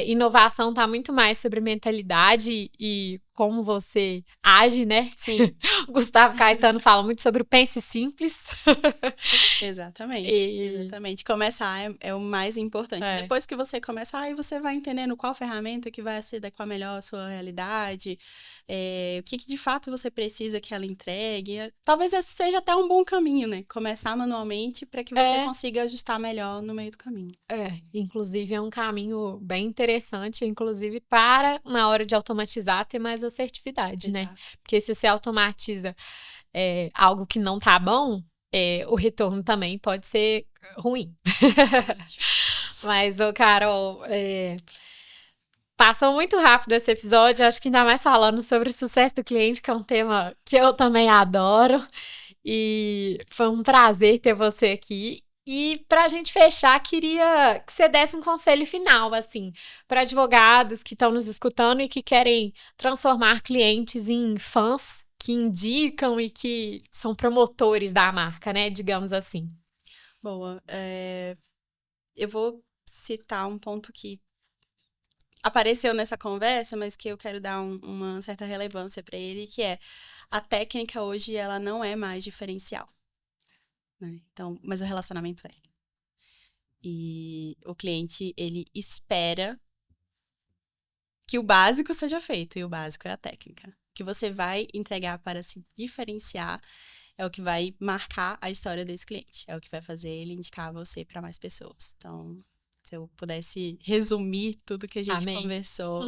Inovação está muito mais sobre mentalidade e como você age, né?
Sim.
O Gustavo Caetano fala muito sobre o pense simples.
Exatamente.
E-
Exatamente. Começar é o mais importante.
É.
Depois que você começar, aí você vai entendendo qual ferramenta que vai se adequar melhor à sua realidade, o que de fato você precisa que ela entregue. Talvez esse seja até um bom caminho, né? Começar manualmente para que você consiga ajustar melhor no meio do caminho.
Inclusive é um caminho bem interessante, inclusive para, na hora de automatizar, ter mais assertividade, né?
Exato.
Porque se você automatiza algo que não tá bom, o retorno também pode ser ruim. Mas, Carol, passou muito rápido esse episódio, acho que ainda mais falando sobre o sucesso do cliente, que é um tema que eu também adoro. E foi um prazer ter você aqui. E para a gente fechar, queria que você desse um conselho final, assim, para advogados que estão nos escutando e que querem transformar clientes em fãs que indicam e que são promotores da marca, né? Digamos assim.
Boa. Eu vou citar um ponto que apareceu nessa conversa, mas que eu quero dar uma certa relevância para ele, que é a técnica hoje ela não é mais diferencial, né? Então, mas o relacionamento é. E o cliente, ele espera que o básico seja feito, e o básico é a técnica. O que você vai entregar para se diferenciar é o que vai marcar a história desse cliente, é o que vai fazer ele indicar você para mais pessoas. Então, se eu pudesse resumir tudo que a gente conversou,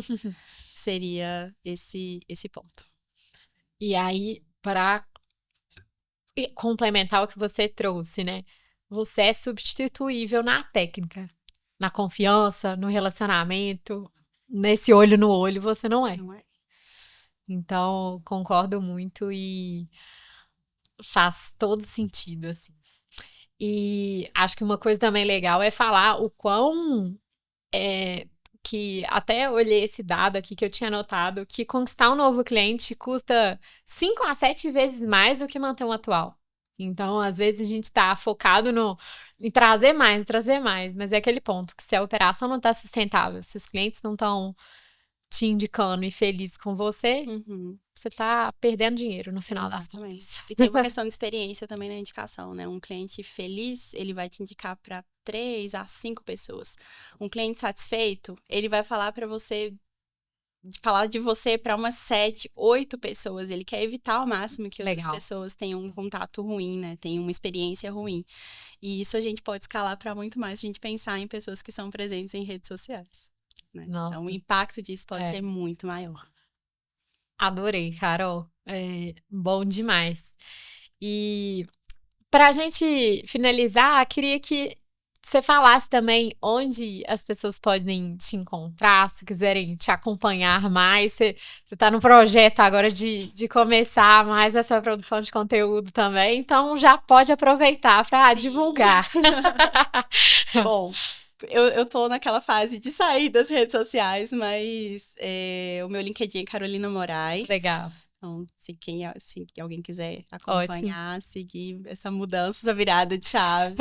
seria esse ponto.
E aí, para complementar o que você trouxe, né? Você é substituível na técnica, na confiança, no relacionamento, nesse olho no olho, você não é.
Não é?
Então, concordo muito e faz todo sentido, assim. E acho que uma coisa também legal é falar o quão que até olhei esse dado aqui que eu tinha notado, que conquistar um novo cliente custa 5 a 7 vezes mais do que manter um atual. Então, às vezes a gente está focado em trazer mais, mas é aquele ponto que se a operação não está sustentável, se os clientes não estão te indicando e felizes com você, você está perdendo dinheiro no final das contas.
E tem uma questão de experiência também na indicação, né? Um cliente feliz, ele vai te indicar para 3 a 5 pessoas. Um cliente satisfeito, ele vai falar de você para umas 7, 8 pessoas. Ele quer evitar ao máximo que outras pessoas tenham um contato ruim, né? Tenham uma experiência ruim. E isso a gente pode escalar para muito mais. A gente pensar em pessoas que são presentes em redes sociais, né? Então, o impacto disso pode ser muito maior.
Adorei, Carol. Bom demais. E para a gente finalizar, queria que você falasse também onde as pessoas podem te encontrar, se quiserem te acompanhar mais. Você está no projeto agora de começar mais essa produção de conteúdo também, então já pode aproveitar para divulgar.
Bom, eu tô naquela fase de sair das redes sociais, mas o meu LinkedIn é Carolina Moraes.
Legal.
Então, se alguém quiser acompanhar, seguir essa mudança, essa virada de chave,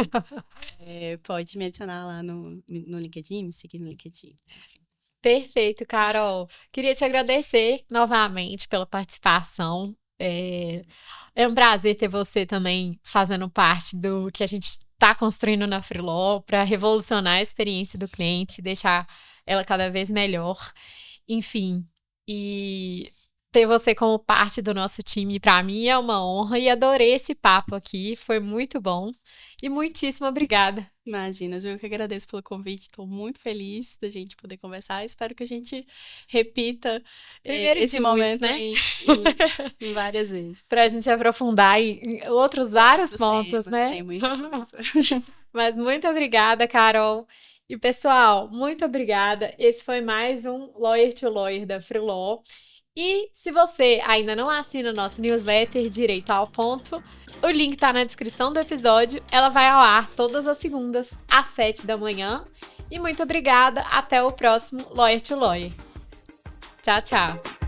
pode me adicionar lá no LinkedIn, me seguir no LinkedIn.
Perfeito, Carol. Queria te agradecer novamente pela participação. É um prazer ter você também fazendo parte do que a gente está construindo na Freeló para revolucionar a experiência do cliente, deixar ela cada vez melhor. Enfim, e ter você como parte do nosso time, para mim, é uma honra e adorei esse papo aqui, foi muito bom. E muitíssimo obrigada.
Imagina, eu que agradeço pelo convite, estou muito feliz da gente poder conversar, espero que a gente repita esse momento, né? em várias vezes.
Pra gente aprofundar em vários pontos,
temas,
né?
Tem muita coisa.
Mas muito obrigada, Carol. E pessoal, muito obrigada. Esse foi mais um Lawyer to Lawyer da Freeló. E se você ainda não assina nosso newsletter Direito ao Ponto, o link tá na descrição do episódio. Ela vai ao ar todas as segundas, às 7 da manhã. E muito obrigada. Até o próximo Lawyer to Lawyer. Tchau, tchau.